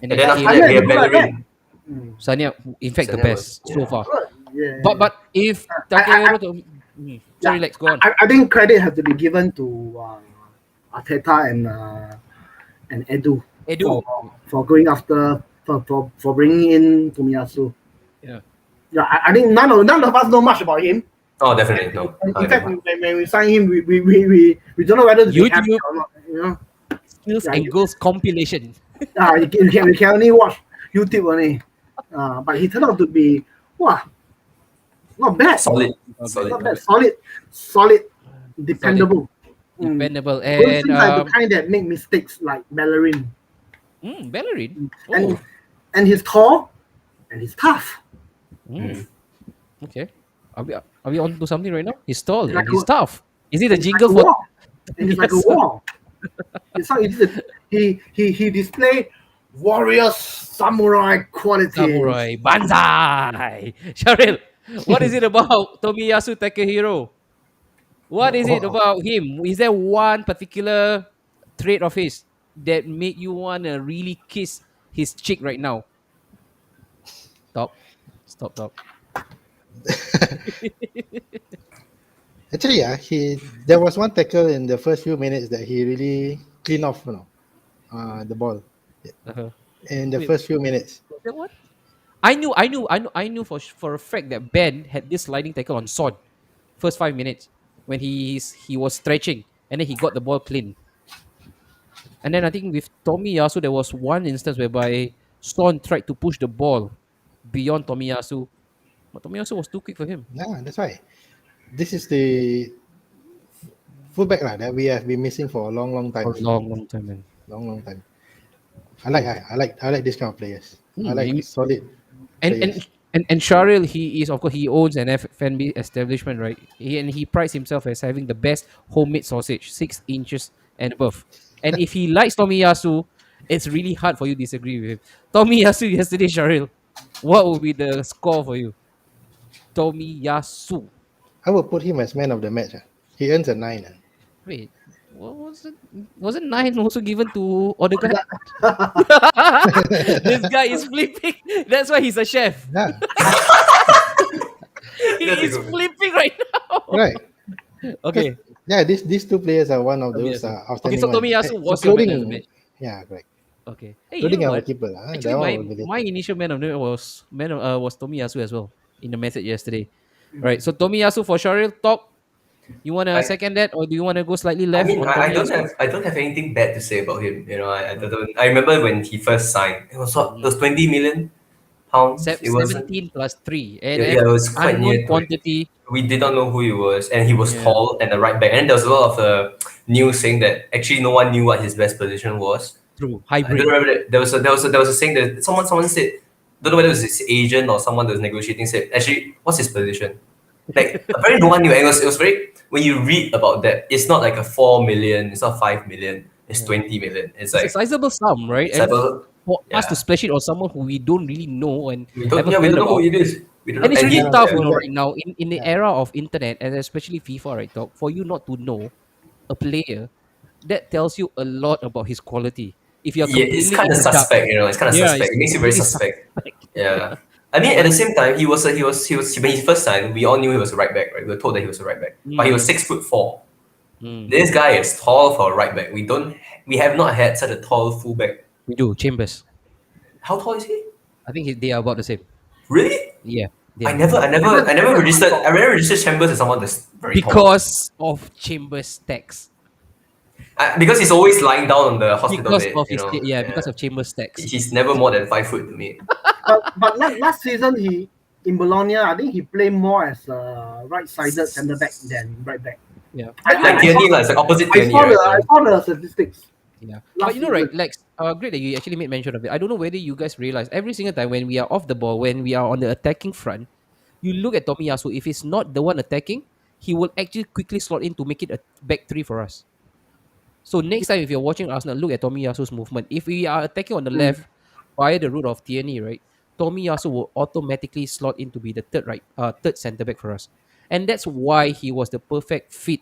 And And then then after came that, we Sanya have is good at Bellerin. Sanya, in fact, the Sanya best was- so yeah. far. Good. Yeah. But if Takehiro sorry, Yeah. Lex, go on. I think credit has to be given to Arteta and Edu Edu. for going after for bringing in Tomiyasu. Yeah. Yeah, I think none of us know much about him. Oh, definitely. No. In fact, when we sign him, we don't know whether to be happy YouTube. or not. You know, Skills Yeah, and you- goals compilation. we can only watch YouTube only. But he turned out to be not bad. Solid. Not Solid. Not bad. Solid, dependable. Dependable. Don't And seem like the kind that make mistakes like Bellerin. Bellerin. And Oh. and he's tall and he's tough. Okay. Are we on to something right now? He's tall Like and he's a- tough. Is it a He's jingle like a for wall. And he's like a Yes. wall. He display warrior samurai qualities. Samurai Banzai? Sharil, what is it about Tomiyasu Takehiro? What is it about him? Is there one particular trait of his that made you want to really kiss his cheek right now? Stop. Actually, there was one tackle in the first few minutes that he really cleaned off, the ball Uh-huh. in the Wait. first few minutes. Was that what? I knew for a fact that Ben had this sliding tackle on Son, first 5 minutes when he was stretching and then he got the ball clean. And then I think with Tomiyasu there was one instance whereby Son tried to push the ball beyond Tomiyasu But Tomiyasu was too quick for him. Yeah, that's why. This is the fullback lah that we have been missing for a long, long time. For a long, long time, man. Long, long time. True. I like this kind of players. I like He, solid and players. Sharil, he is, of course, he owns an F&B establishment, right? He prides himself as having the best homemade sausage, 6 inches and above. And if he likes Tomiyasu, it's really hard for you to disagree with him. Tomiyasu yesterday, Sharil, what would be the score for you? Tomiyasu. I will put him as man of the match. He earns a 9. Wait, what was it? Wasn't 9 also given to Odegaard? This guy is flipping. That's why he's a chef. Yeah, He That's a is good one. flipping right now. right. Okay. Yeah, these two players are one of those Tomiyasu. Okay, outstanding so ones. Tomiyasu was your man of the match. Yeah, correct. Okay. Hey, you Including know our what? keeper. Actually, That one my will be my initial man of the match was Tomiyasu as well in the message yesterday. Right. So Tomiyasu for Sharil top. You wanna I, second that, or do you wanna go slightly I left mean, on Tomiyasu? I don't have anything bad to say about him. You know, I don't. I remember when he first signed. It was 20 million pounds. It wasn't. 17 + 3, Yeah, yeah, it was quite unknown near to it. quantity. We did not know who he was, and he was Yeah. tall and a right back. And there was a lot of news saying that actually no one knew what his best position was. True. I don't Hybrid. remember that. There was a saying that someone said, don't know whether it was his agent or someone that was negotiating, said actually what's his position. Like apparently no one knew. And it was very, when you read about that, it's not like a 4 million, it's not 5 million, it's Yeah. 20 million. It's It's a like sizable sum, right? it's And like, for us to yeah. splash it on someone who we don't really know and We don't haven't yeah, we heard don't know who about. it is. We don't And know. it's And really he tough, Yeah. right now in the Yeah. era of internet and especially FIFA, right, dog, for you not to know a player, that tells you a lot about his quality. If you're yeah, it's completely kind in of the dark, suspect, It's kind of yeah, suspect. it's It makes you very completely suspect. suspect. Yeah. I mean, at the same time, he was when he first signed, we all knew he was a right back, right? We were told that he was a right back, but he was Mm, 6'4". mm. This guy is tall for a right back. We have not had such a tall fullback. We do Chambers. How tall is he? I think they are about the same. Really? Yeah, they I are never, I never, I never Chambers is registered. quite tall. I never registered Chambers as someone that's very tall. because of Chambers' tax. Because he's always lying down on the hospital Because bed. of You his know, because yeah. of Chambers' tax. He's never more than 5 foot to me. But last season he in Bologna, I think he played more as a right-sided centre back than right back. Yeah. Like Tierney, it's like opposite Tierney, I right? saw the statistics. Yeah, Last but you know, right, season. Lex, great that you actually made mention of it. I don't know whether you guys realize every single time when we are off the ball, when we are on the attacking front, you look at Tomiyasu. If he's not the one attacking, he will actually quickly slot in to make it a back three for us. So next time, if you're watching Arsenal, look at Tomiyasu's movement. If we are attacking on the left via the route of Tierney, right, Tomiyasu will automatically slot in to be the third centre back for us, and that's why he was the perfect fit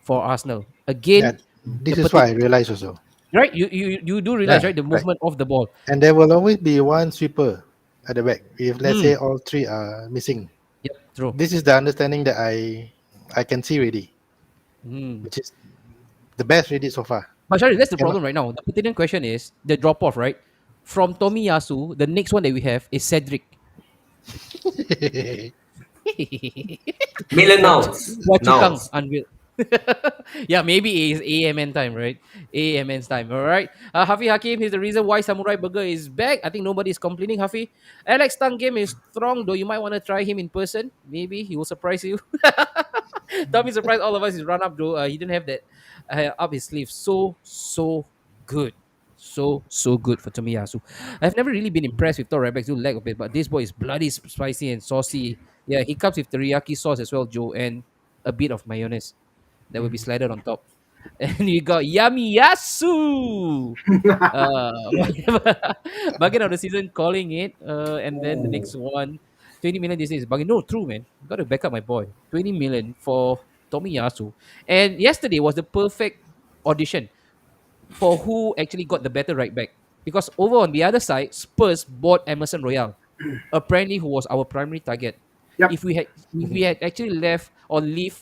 for Arsenal. Yeah, Again, this the is what I realized also. right? You do realize, Yeah, right, the right. movement of the ball. And there will always be one sweeper at the back. If let's Mm. say all three are missing, Yep, true. this is the understanding that I can see already, Mm. which is the best ready so far. But sorry, that's the Cannot. problem right now. The pertinent question is the drop off, right? From Tomiyasu, the next one that we have is Cedric. Maitland Niles. What you kang Niles. unreal. Yeah, maybe it's AMN time, right? AMN's time. All right. Hafi Hakim is the reason why Samurai Burger is back. I think nobody is complaining, Hafi. Alex Tang game is strong, though you might want to try him in person. Maybe he will surprise you. Tommy surprised all of us. His run up, though. He didn't have that up his sleeve. So good. So good for Tomiyasu. I've never really been impressed with Thor Rebec's lack of it, but this boy is bloody spicy and saucy. Yeah, he comes with teriyaki sauce as well, Joe, and a bit of mayonnaise that will be slathered on top. And you got Yami Yasu. Bargain of the season calling it. And then the next one, 20 million this is bargain. No, true, man. Got to back up my boy. 20 million for Tomiyasu. And yesterday was the perfect audition for who actually got the better right back. Because over on the other side, Spurs bought Emerson Royale, apparently who was our primary target. Yep. If we had actually left or leave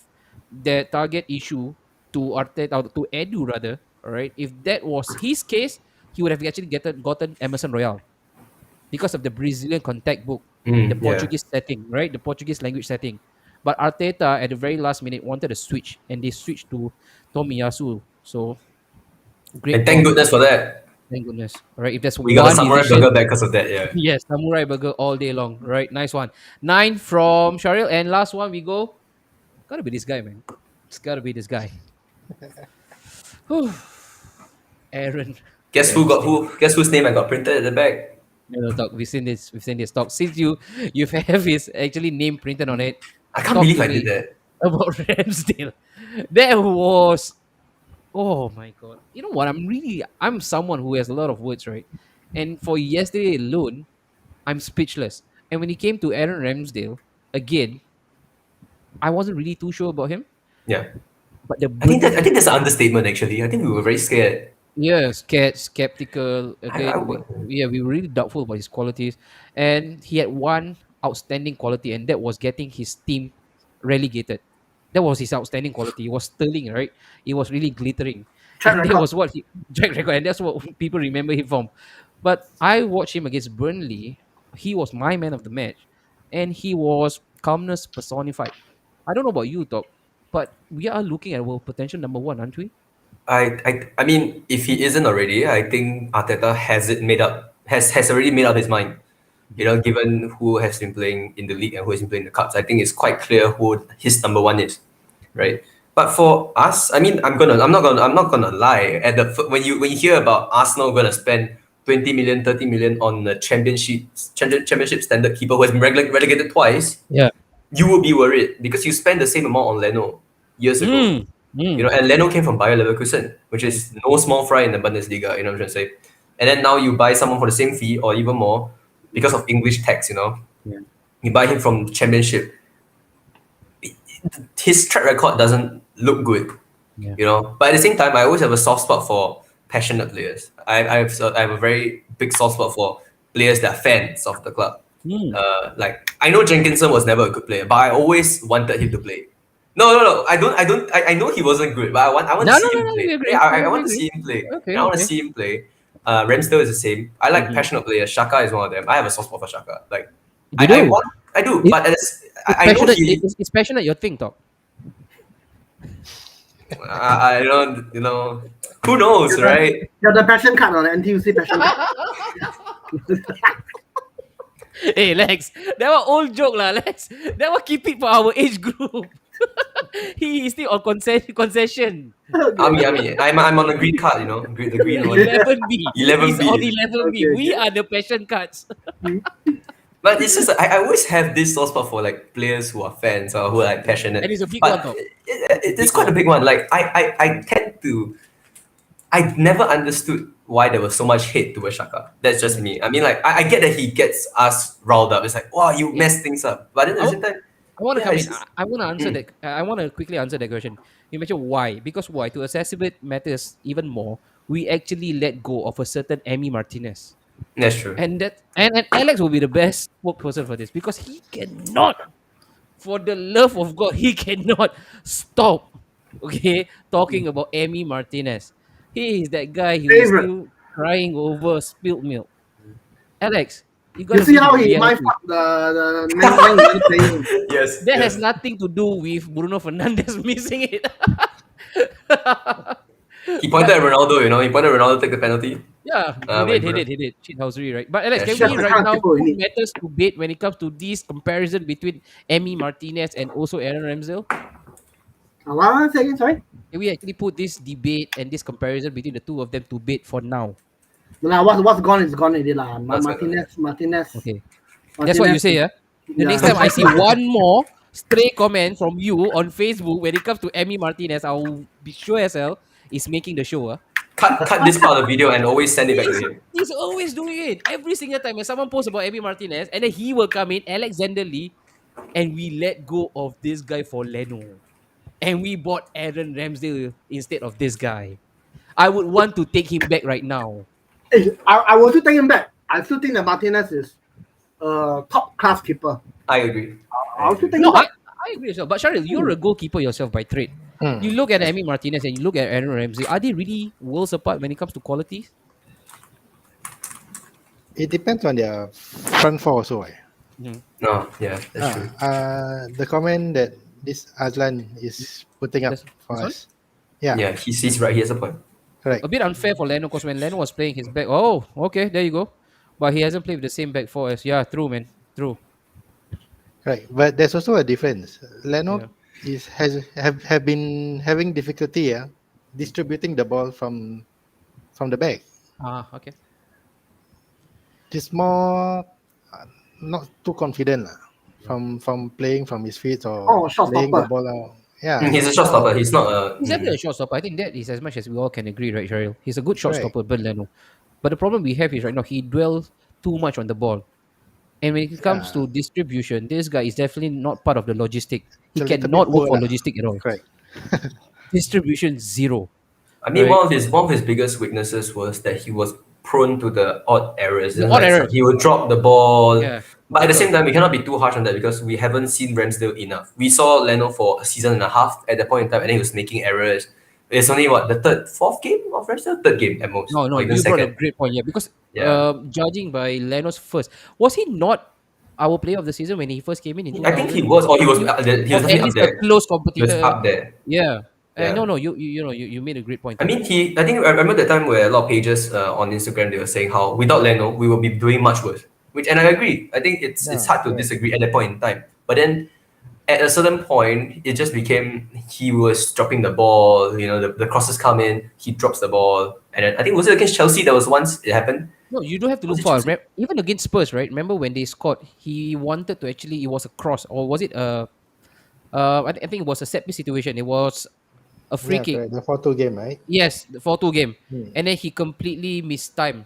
the target issue to Arteta, or to Edu rather, all right, if that was his case, he would have actually gotten Emerson Royale because of the Brazilian contact book, the Yeah. Portuguese setting, right? The Portuguese language setting. But Arteta at the very last minute wanted a switch, and they switched to Tomiyasu. So great And thank call. goodness for that. Thank goodness. All right, if there's We got the one samurai decision, burger back because of that. Yeah. yes, samurai burger all day long. Right, nice one. 9 from Sharil, and last one we go. Gotta be this guy, man. It's gotta be this guy. Whew. Aaron Guess who got Ramsdale. who? Guess whose name I got printed at the back? No, talk. We've seen this. We've seen this talk. Since you have his actually name printed on it, I can't talk believe to I did me that. about Ramsdale. That was, oh my god. You know what? I'm someone who has a lot of words, right? And for yesterday alone, I'm speechless. And when it came to Aaron Ramsdale, again, I wasn't really too sure about him. Yeah. But the I think Burnley, that's an understatement actually. I think we were very scared. yeah, scared, skeptical. I Again, we were really doubtful about his qualities. And he had one outstanding quality, and that was getting his team relegated. That was his outstanding quality. It was sterling, right? It was really glittering. Track And that record. was what he track record, and that's what people remember him from. But I watched him against Burnley. He was my man of the match, and he was calmness personified. I don't know about you, Top, but we are looking at our potential number one, aren't we? I mean, if he isn't already, I think Arteta has it made up. Has already made up his mind. You know, given who has been playing in the league and who has been playing the cups, I think it's quite clear who his number one is, right? But for us, I mean, I'm not gonna lie. When you hear about Arsenal gonna spend 20 million, 30 million on a championship standard keeper who has been relegated twice, Yeah. you will be worried because you spend the same amount on Leno years ago. Mm. You Mm. know, and Leno came from Bayer Leverkusen, which is no small fry in the Bundesliga. You know what I'm trying to say? And then now you buy someone for the same fee or even more because of English tax. You know, Yeah. you buy him from Championship. His track record doesn't look good. Yeah. You know, but at the same time, I always have a soft spot for passionate players. I have a very big soft spot for players that are fans of the club. Mm. Like I know Jenkinson was never a good player, but I always wanted him to play. No. I know he wasn't good, but I want to No, no, see no, him no. play. We Yeah, agree. I We want to agree. see him play. Okay. And I want to Okay. see him play. Ramsdale is the same. I like Mhm. passionate players. Shaka is one of them. I have a soft spot for Shaka. Like You do. I do, It, but it's I know passionate. he. It's passionate. Your thing, Top. I don't. You know. Who knows, right? You have the passion card on the NTUC passion card. Hey, Lex. That was old joke, lah, Lex. That was keep it for our age group. He is still on concession. I'm on the green card. You know, the green one. 11B. He's on 11B. 11B. Okay, We okay. are the passion cards. But it's just I always have this soft spot for like players who are fans or who are like passionate. And it's a big one, But Top. it's quite a big one. Like I tend to I never understood why there was so much hate towards Shaka. That's just me. I mean, like I get that he gets us riled up. It's like, wow, you mess things up. But then at the same time, I want to yeah, come it's in. just, I want to answer that. I want to quickly answer that question. You mentioned why? Because why? To exacerbate matters even more, we actually let go of a certain Emi Martinez, that's true. and Alex will be the best spokesperson for this because he cannot, for the love of God, he cannot stop. Okay, talking about Emi Martinez. He is that guy who is Favorite. still crying over spilled milk. Alex, you You gotta see be how he might reality. fuck the man playing. Yes, That has yes. nothing to do with Bruno Fernandes missing it. He pointed at Ronaldo. You know, he pointed at Ronaldo to take the penalty. Yeah, When Bruno- he did. Shithousery, right? But Alex, Yeah, can shit. we That's the right kind of now people we put need. matters to bed when it comes to this comparison between Emi Martinez and also Aaron Ramsdale? What? Say again, sorry? Can we actually put this debate and this comparison between the two of them to bed for now? Nah, what's gone is gone already lah. What's going on? Okay. That's what you say, yeah? The next Yeah. time I see one more stray comment from you on Facebook when it comes to Emi Martinez, I'll be sure as hell is making the show. Cut this part of the video and always send it back to him. He's always doing it. Every single time when someone posts about Emi Martinez, and then he will come in, Alexander Lee, and we let go of this guy for Leno. And we bought Aaron Ramsdale instead of this guy. I would want to take him back right now. I will still take him back. I still think that Martinez is a top class keeper. I agree. I'll still take No, him back. I agree with you. But Sharil, you're a goalkeeper yourself by trade. You look at Emi Martinez and you look at Aaron Ramsey. Are they really worlds apart when it comes to qualities? It depends on their front four also. No, yeah, that's true. The comment that this Azlan is putting up This- for this one? us. Yeah. Yeah, he's right. He has a point. Correct. A bit unfair for Leno because when Leno was playing his back, oh, okay, there you go. But he hasn't played with the same back four as yeah, true man, true. Right, but there's also a difference. Yeah. Leno have been having difficulty distributing the ball from the back. Ah, okay. Just more not too confident lah, from playing from his feet or Oh, shot laying the stopper. ball out. Yeah, He's a it's more shotstopper. of He's not a. He's definitely a shot stopper. I think that is as much as we all can agree, right, Cheryl? He's a good shot correct. stopper, but Leno. But the problem we have is right now he dwells too much on the ball. And when it comes Yeah, to distribution, this guy is definitely not part of the logistic. it's He a little bit cannot work poor for lah. logistic at all. Correct. Distribution zero. I mean, Right? one of his biggest weaknesses was that he was prone to the odd errors. The And odd like errors. he would drop the ball, Yeah. but at the same Michael. time, we cannot be too harsh on that because we haven't seen Ramsdale enough. We saw Leno for a season and a half at that point in time, and then he was making errors. It's only what the fourth game of Ramsdale, third game at most, No, or even you brought a second. great point. Yeah, because Yeah. judging by Leno's first, was he not our player of the season when he first came in I think he was, or he was, 2020? he was Or at definitely up least a there. close He was competitor. up there. Yeah. Yeah. No, you made a great point. I There. mean, I think I remember the time where a lot of pages on Instagram they were saying how without Leno we will be doing much worse. Which and I agree. I think it's Yeah, hard to correct. disagree at that point in time. But then at a certain point, it just became he was dropping the ball. You know, the crosses come in, he drops the ball, and then I think was it against Chelsea? There was once it happened. No, you don't have to Was look it far. Chelsea? Even against Spurs, right? Remember when they scored, he wanted to actually. It was a cross, or was it a? I think it was a set piece situation. It was a free Yeah, kick. correct. The 4-2 game, right? Yes, the 4-2 game. Hmm. And then he completely mistimed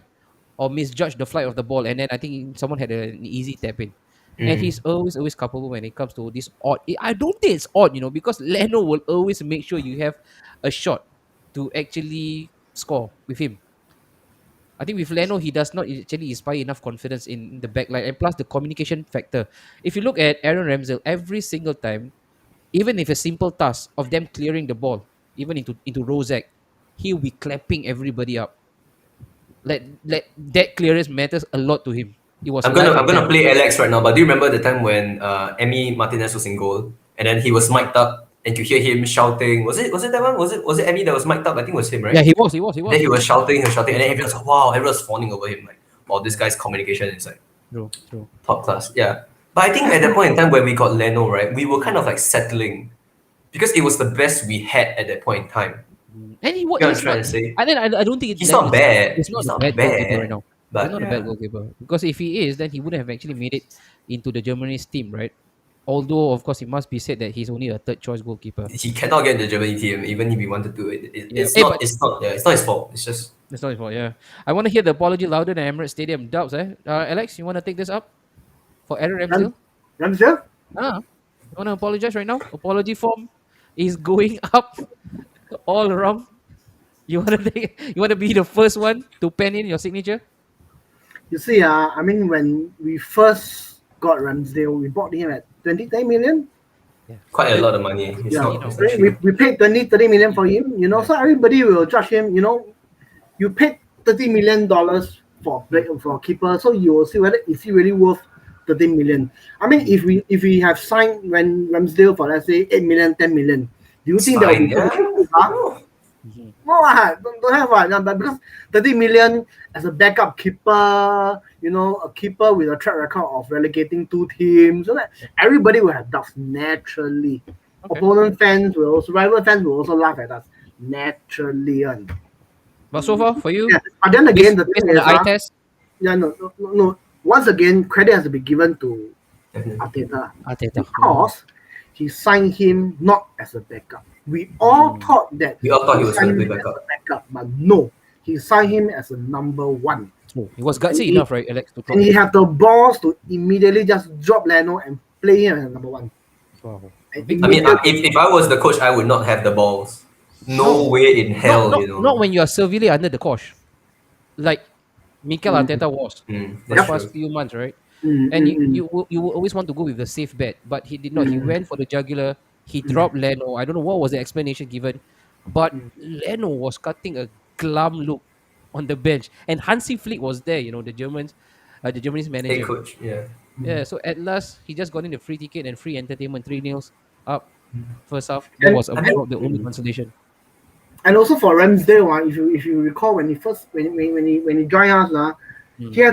or misjudged the flight of the ball. And then I think someone had an easy tap in. And he's always capable when it comes to this odd. I don't think it's odd, because Leno will always make sure you have a shot to actually score with him. I think with Leno, he does not actually inspire enough confidence in the back line. And plus the communication factor. If you look at Aaron Ramsdale, every single time, even if a simple task of them clearing the ball, even into Rozak, he'll be clapping everybody up. Like that clearance matters a lot to him. It was I'm life gonna I'm and gonna death. play Alex right now. But do you remember the time when Emi Martinez was in goal and then he was mic'd up and you hear him shouting? Was it that one? Was it Emi that was mic'd up? I think it was him, right? Yeah, he was. Then he was shouting, and then everyone's like, wow, everyone's fawning over him. Like, wow, this guy's communication is like True. top class. Yeah. But I think at that point in time when we got Leno, right, we were kind of like settling because it was the best we had at that point in time. And You know what I'm he's trying not. to say? I don't think He's not bad. He's not He's a not bad goalkeeper right bad. now. He's But not a bad yeah, goalkeeper because if he is, then he wouldn't have actually made it into the Germany's team, right? Although of course it must be said that he's only a third choice goalkeeper. he cannot get the Germany team even if he wanted to. Yeah. Hey, but It's not his fault. It's just that's not his fault. Yeah, I want to hear the apology louder than Emirates Stadium. Doubts, eh? Alex, you want to take this up for Aaron Ramsdale? Ramsdale? You want to apologize right now? Apology form is going up all around. You want to you want to be the first one to pen in your signature? You see, I mean, when we first got Ramsdale, we bought him at 20 million. quite a lot of money. It's Yeah, not. It's not we, cheap. we paid 30 million for him, so everybody will judge him, you paid $30 million for a keeper, so you will see whether is he really worth 30 million. I mean, if we have signed Ramsdale for let's say 8 million, 10 million, do you It's think that will fine. be Yeah. huh? No, don't have one. No, but because 30 million as a backup keeper, a keeper with a track record of relegating two teams, so that everybody will have doubts naturally. Okay. Opponent fans will also, rival fans will also laugh at us naturally. But so far for you, Yeah, but then again, the based thing on the is, eye test, no. Once again, credit has to be given to Definitely. Arteta. because he signed him not as a backup. We all thought that We all thought he was signed going to play him as backup. a backup, but no, he signed him as a number one. True. He was gutsy enough, right, Alex, to drop And he him. had the balls to immediately just drop Leno and play him as number one. Wow. And Big- I mean, immediately- if I was the coach, I would not have the balls. No way in hell, Not when you are severely under the cosh, like Mikel Arteta was the That's past true. few months, right? Mm, And mm, mm. you will always want to go with the safe bet, but he did not. He went for the jugular. He dropped Leno. I don't know what was the explanation given, but Leno was cutting a glum look on the bench, and Hansi Flick was there. The Germany's Hey, manager. coach. Yeah. Yeah. So at last, he just got in the free ticket and free entertainment, 3-0 up first half. That was I mean- about the only consolation. And also for Ramsdale, if you recall when he first when he joined us, he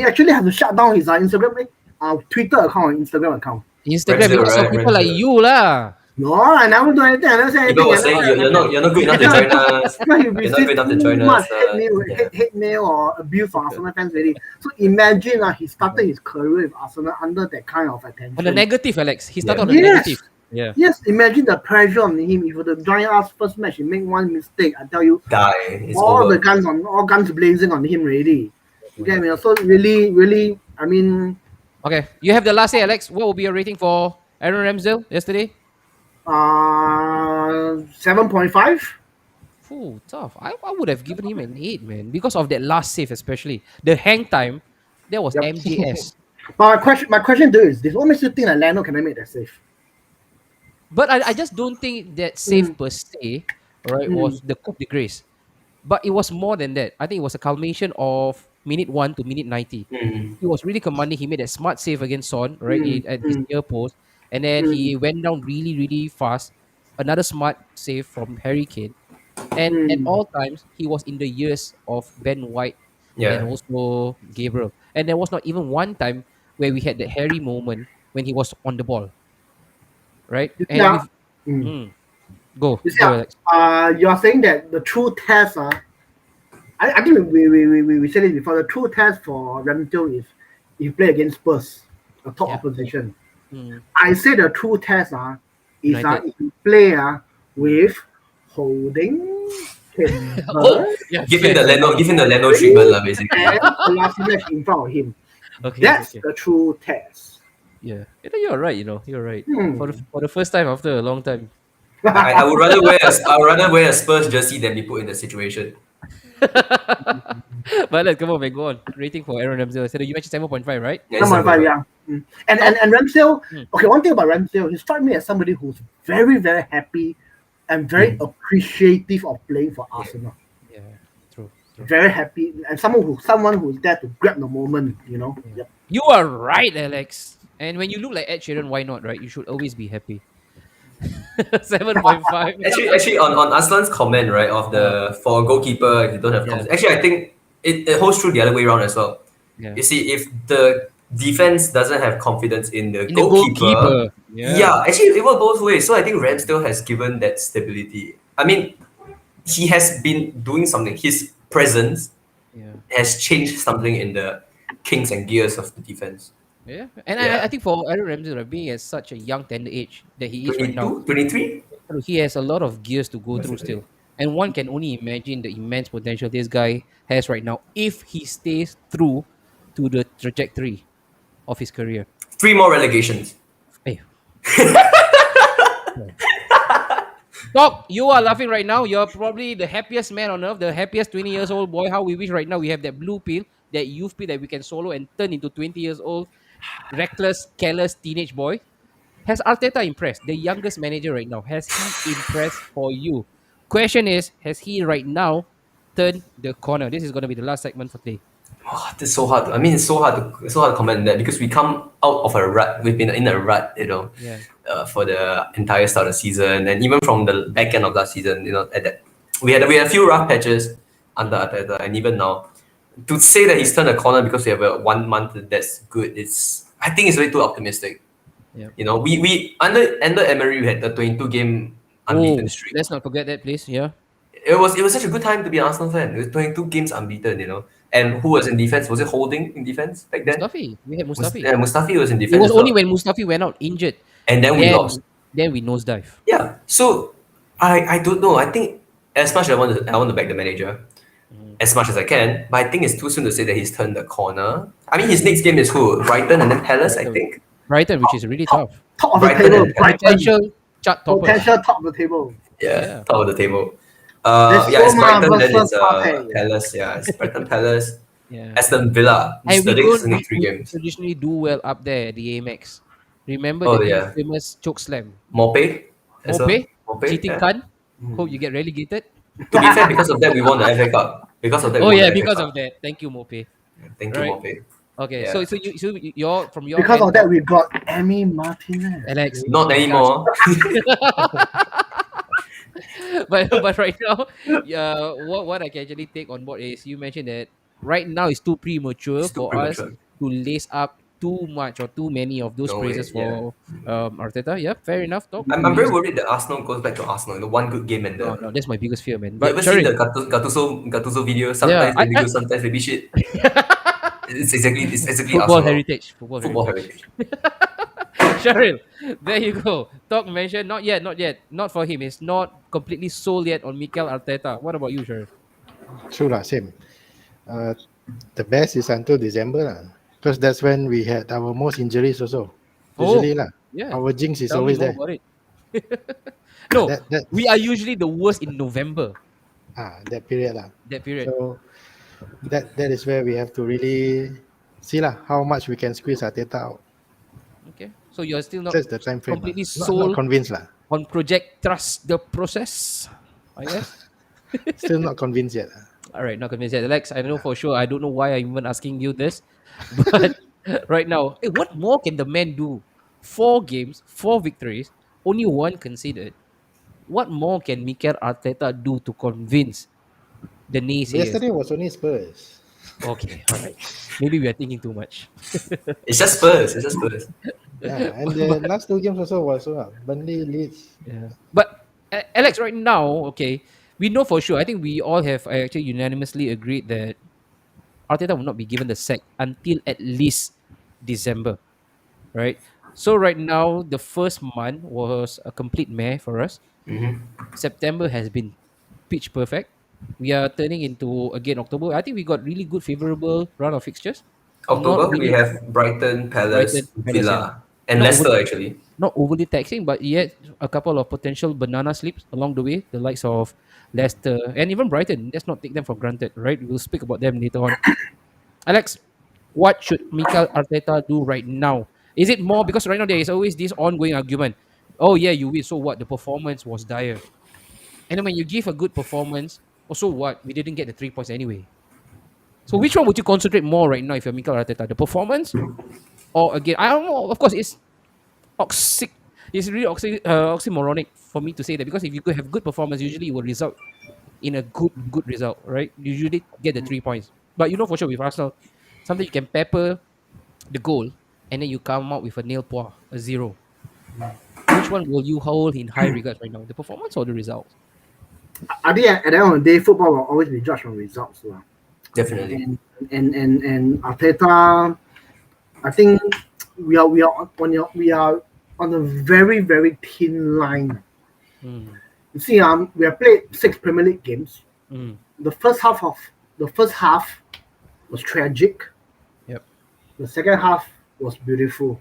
actually had to shut down his Instagram, Twitter account, Instagram account. Instagram Ramsdale, because of right? people like Ramsdale. you lah. No, I never do anything. I never say anything. People were saying you're not good enough to join us. No, he You're not received good enough to too join much us. hate mail or abuse from Arsenal fans already. So imagine he started his career with Arsenal under that kind of attention. On the negative, Alex. He started on the Yes. negative. Yeah. Yes, imagine the pressure on him. If he would join us first match, he make one mistake, I tell you, Die. It's all over. all guns blazing on him already. You get me? So really, I mean, Okay. You have the last say, Alex. What will be your rating for Aaron Ramsdale yesterday? 7.5. Oh, tough. I would have given him an 8, man. Because of that last save, especially. The hang time, that was Yep. MJS. But my question to you is this: what makes you think that Leno can make that save? But I just don't think that save per se, right, was the coup de grace. But it was more than that. I think it was a culmination of minute 1 to minute 90. He was really commanding. He made a smart save against Son, right, at his near post. And then he went down really, really fast. Another smart save from Harry Kane. And at all times, he was in the ears of Ben White and Yeah. also Gabriel. And there was not even one time where we had that Harry moment when he was on the ball, right? And Yeah. with go, You see, go, Alex. you are saying that the true test, I think we said it before. The true test for Ramsdale is if you play against Spurs, a top opposition. I say the true test is United. if you play with Holding, Timber, Give him the Leno treatment, lah, basically. and Kolasinac in front of him. Okay, That's okay. the true test. Yeah. You're right, You're right. Hmm. For the first time after a long time. I would rather wear a Spurs jersey than be put in the situation. But let's come on, man. Go on. Rating for Aaron Ramsdale. So you mentioned 7.5, right? Yeah, it's 7.5, a- yeah. And Ramsdale, okay, one thing about Ramsdale, he struck me as somebody who's very, very happy and very appreciative of playing for Arsenal. Yeah. True. Very happy, and someone who's there to grab the moment, Yep. You are right, Alex. And when you look like Ed Sheeran, why not, right? You should always be happy. 7.5. Actually, on Aslan's comment, right, of the for a goalkeeper, if you don't have confidence. Actually, I think it holds true the other way around as well. Yeah. You see, if the defense doesn't have confidence in the In the goalkeeper, goalkeeper. yeah, actually, it works both ways. So I think Ramsdale has given that stability. I mean, he has been doing something. His presence Yeah. has changed something in the kinks and gears of the defense. Yeah. And Yeah. I think for Aaron Ramsdale, right, being at such a young, tender age that he is right now, 23? he has a lot of gears to go through still. And one can only imagine the immense potential this guy has right now if he stays true to the trajectory of his career. 3 more relegations. Hey. Doc, you are laughing right now. You're probably the happiest man on earth, the happiest 20 years old boy. How we wish right now we have that blue pill, that youth pill that we can solo and turn into 20 years old, reckless, careless teenage boy. Has Arteta impressed? The youngest manager right now. Has he impressed for you? Question is, has he right now turned the corner? This is going to be the last segment for today. Oh, it's so hard. It's so hard to comment on that because we come out of a rut. We've been in a rut, Yeah. for the entire start of the season, and even from the back end of last season, at that we had a few rough patches under Arteta, and even now, to say that he's turned a corner because we have a 1 month that's good, I think it's way too optimistic. Yeah. We under Emery we had the 22 game unbeaten streak. Let's not forget that, please. Yeah. It was such a good time to be an Arsenal fan. It was 22 games unbeaten, And who was in defense? Was it Holding in defense back then? Mustafi. We had Mustafi. Mustafi was in defense. It was as well. only when Mustafi went out injured. And then we lost. Then we nosedive. Yeah. So I don't know. I think as much as I want to back the manager as much as I can, but I think it's too soon to say that he's turned the corner. I mean, his next game is who? Brighton and then Palace, I think. Brighton, which is really tough. Top of the Brighton table, and- Brighton. Potential chart topper. Potential top of the table. Yeah, top of the table. There's It's Roma Brighton, then versus it's Partey. Palace. Yeah, it's Brighton, Palace, Yeah. Aston Villa. And The we next don't three games. traditionally do well up there at the Amex. Remember Oh, the yeah. famous choke slam? Mope. as well. Mope? Cheating yeah. cunt? Hope you get relegated. To be fair, because of that, we won the FA Cup. Because of that, we Oh won yeah, the FA because Cup. of that. Thank you, Mope. Thank you, Right. Mope. Okay, Yeah. so you're from your Because end, of that, we got Emi Martinez. Alex. Not anymore. but right now, what I can actually take on board is you mentioned that right now it's too premature It's too for us premature. to lace up too much or too many of those No way. praises Yeah. for Arteta. Yeah, fair enough. Talk. I'm very worried that Arsenal goes back to Arsenal. The one good game and No, the. no, that's my biggest fear, man. You But ever seen Cheryl, the Gattuso video? yeah, Sometimes they be good, sometimes they be shit. It's exactly football Arsenal. heritage, football Football heritage. heritage. Cheryl, there you go. Talk mentioned, not yet, not yet, not for him. It's not completely sold yet on Mikel Arteta. What about you, Cheryl? True lah, same. Uh, the best is until December lah, because that's when we had our most injuries also. Oh, Usually lah, yeah. our jinx is Tell me always more there. about it. Ah, No, we are usually the worst in November. that period lah. That period. So that is where we have to really see lah how much we can squeeze Arteta out. Okay. So you're still not That's the time frame lah. completely Not sold convinced lah. on Project Trust the process, I guess. Still not convinced yet. All right, not convinced yet. Alex, I know for sure. I don't know why I'm even asking you this, but right now, what more can the man do? 4 games, 4 victories, only one conceded. What more can Mikel Arteta do to convince the naysayers? Yesterday was only Spurs. Okay, all right. Maybe we are thinking too much. It's just Spurs. It's just Spurs. Yeah, and the last 2 games also was Burnley, Leeds. Yeah. But Alex, right now, okay, we know for sure. I think we all have actually unanimously agreed that Arteta will not be given the sack until at least December, right? So right now, the first month was a complete meh for us. Mhm. September has been pitch perfect. We are turning into again October. I think we got really good favorable round of fixtures. Not October, we really have Brighton, Brighton, Palace, Palace, yeah. Villa, and Not Leicester overly, actually. not overly taxing, but yet a couple of potential banana slips along the way. The likes of Leicester and even Brighton. Let's not take them for granted, right? We'll speak about them later on. Alex, what should Mikel Arteta do right now? Is it more because right now there is always this ongoing argument? Oh yeah, you win. So what? The performance was dire. And then when you give a good performance, also what? We didn't get the 3 points anyway. So which one would you concentrate more right now if you're Mikel Arteta? The performance, or again? I don't know. Of course, oxy. It's really oxymoronic for me to say that because if you could have good performance, usually it will result in a good result, right? You usually get the 3 points. But you know for sure with Arsenal, sometimes you can pepper the goal and then you come out with a nil point, a 0. Which one will you hold in high regards right now? The performance or the results? I think at the end of the day, football will always be judged on results. Definitely. And Arteta, I think we are on a very very thin line. Mm. You see, we have played 6 Premier League games. Mm. The first half was tragic. Yep. The second half was beautiful.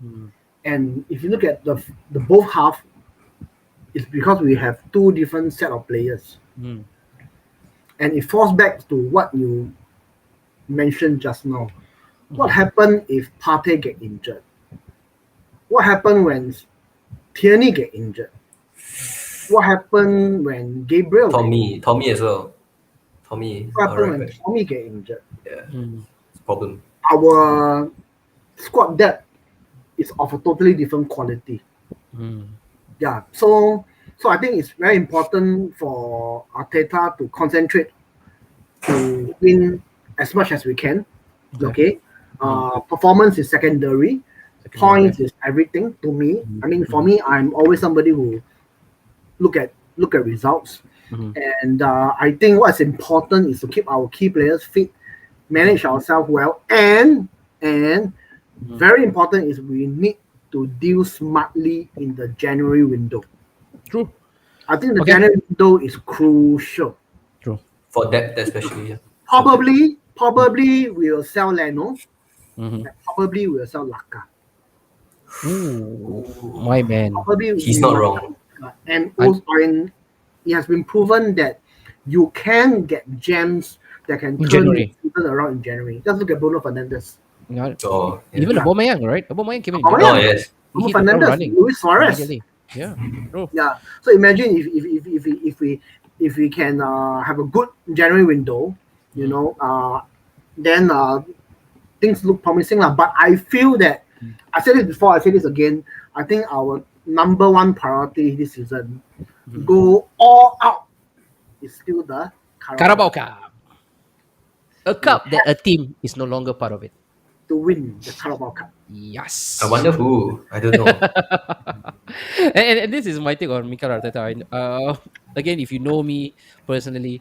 Mm. And if you look at the both half, it's because we have 2 different set of players. Mm. And it falls back to what you mentioned just now. What happened if Partey get injured? What happened when Tierney get injured? What happened when Gabriel get injured? Tommy as well. Tommy. What happened when Alright. Tommy get injured? Yeah, Mm. it's a problem. Our squad depth is of a totally different quality. Mm. Yeah, so I think it's very important for Arteta to concentrate to win as much as we can. Okay, performance is secondary. Points is everything to me. I mean, for me, I'm always somebody who look at results. Mhm. And I think what's important is to keep our key players fit, manage ourselves well, and very important is we need to deal smartly in the January window. True. I think the Okay. January window is crucial. True. For depth especially. Yeah. Probably we'll sell Leno. Mm-hmm. Probably we'll sell Laka. Ooh, my man. Probably He's we not will wrong. sell Laka. And also, it has been proven that you can get gems that can In turn January. the season around in January. Just look at Bruno Fernandes. Yeah. So yeah. Even Aubameyang, right? Aubameyang came in. Aubameyang. January. Oh yes. He Bruno hit the ground Fernandes, running Luis Suarez. immediately. Yeah. True. Yeah. So imagine if we can have a good January window, you know, then things look promising lah. But I feel that I said it before, I say this again. I think our number one priority this season go all out, is still the Carabao Carabao Cup. Cup. A You cup that have a team is no longer part of it. to win the Carabao Cup. I Yes. wonder who. I don't know. And this is my take on Mikel Arteta. Again, if you know me personally,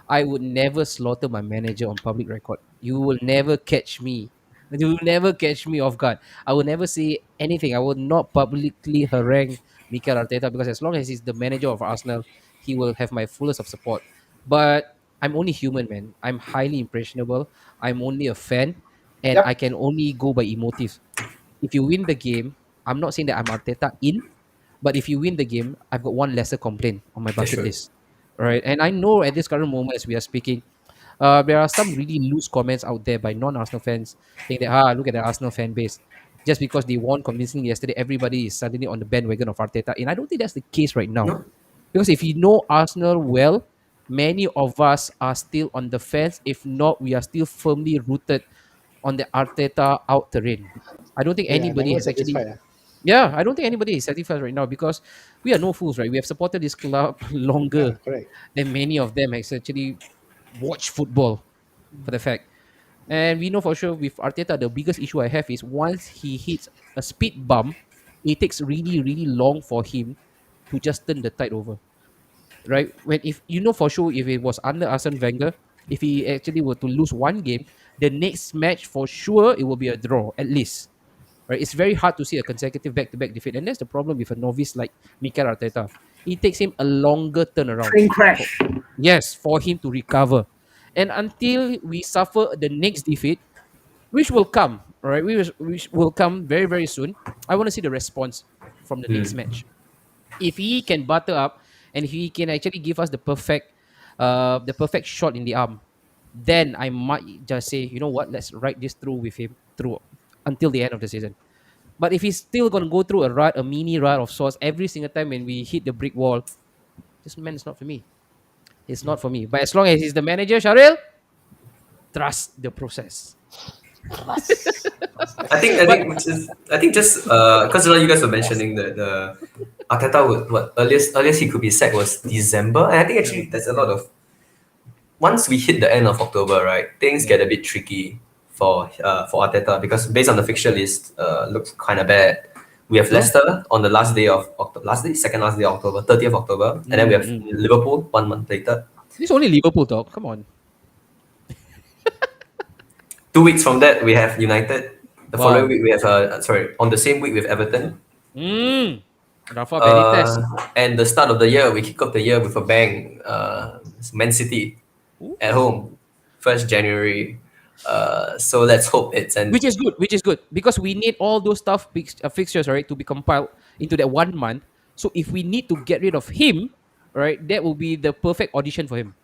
I would never slaughter my manager on public record. You will never catch me. You will never catch me off guard. I will never say anything. I will not publicly harangue Mikel Arteta because as long as he's the manager of Arsenal, he will have my fullest of support. But I'm only human, man. I'm highly impressionable. I'm only a fan, and I Yep. can only go by emotives. If you win the game, I'm not saying that I'm Arteta in, but if you win the game, I've got one lesser complaint on my That's bucket true. list. Right. And I know at this current moment as we are speaking, there are some really loose comments out there by non-Arsenal fans saying that, look at the Arsenal fan base. Just because they won convincingly yesterday, everybody is suddenly on the bandwagon of Arteta. And I don't think that's the case right now. No. Because if you know Arsenal well, many of us are still on the fence. If not, we are still firmly rooted on the Arteta out terrain. I don't think Yeah, anybody never has actually. satisfied. Yeah, I don't think anybody is satisfied right now because we are no fools, right? We have supported this club longer Correct. than many of them has actually watched football for the fact. And we know for sure with Arteta, the biggest issue I have is once he hits a speed bump, it takes really, really long for him to just turn the tide over. Right? When if you know for sure if it was under Arsene Wenger, if he actually were to lose one game, the next match for sure it will be a draw at least. Right? It's very hard to see a consecutive back-to-back defeat, and that's the problem with a novice like Mikel Arteta. It takes him a longer turnaround. Train For, crash. yes, for him to recover, and until we suffer the next defeat, which will come, right? Which will come very very soon. I want to see the response from the next Mm. match. If he can butter up and he can actually give us the perfect shot in the arm, then I might just say, you know what, let's ride this through with him through until the end of the season. But if he's still gonna go through a mini rut of sorts every single time when we hit the brick wall, this man is not for me. It's not for me. But as long as he's the manager, Sharil, trust the process. Trust. I But think just because you guys were mentioning that Arteta would what earliest he could be sacked was December, and I think actually there's a lot of once we hit the end of October, right, things get a bit tricky for Arteta because based on the fixture list, looks kind of bad. We have True. Leicester on the last day of October, second last day of October, 30th of October, and then we have mm. Liverpool 1 month later. This is only Liverpool talk. Come on. 2 weeks from that, we have United. The following Wow. week, we have on the same week with Everton. Rafa Benitez. And the start of the year, we kick off the year with a bang. Man City Ooh. at home, 1st January. So let's hope it's an Which is good. Which is good because we need all those fixtures, right, to be compiled into that 1 month. So if we need to get rid of him, right, that will be the perfect audition for him.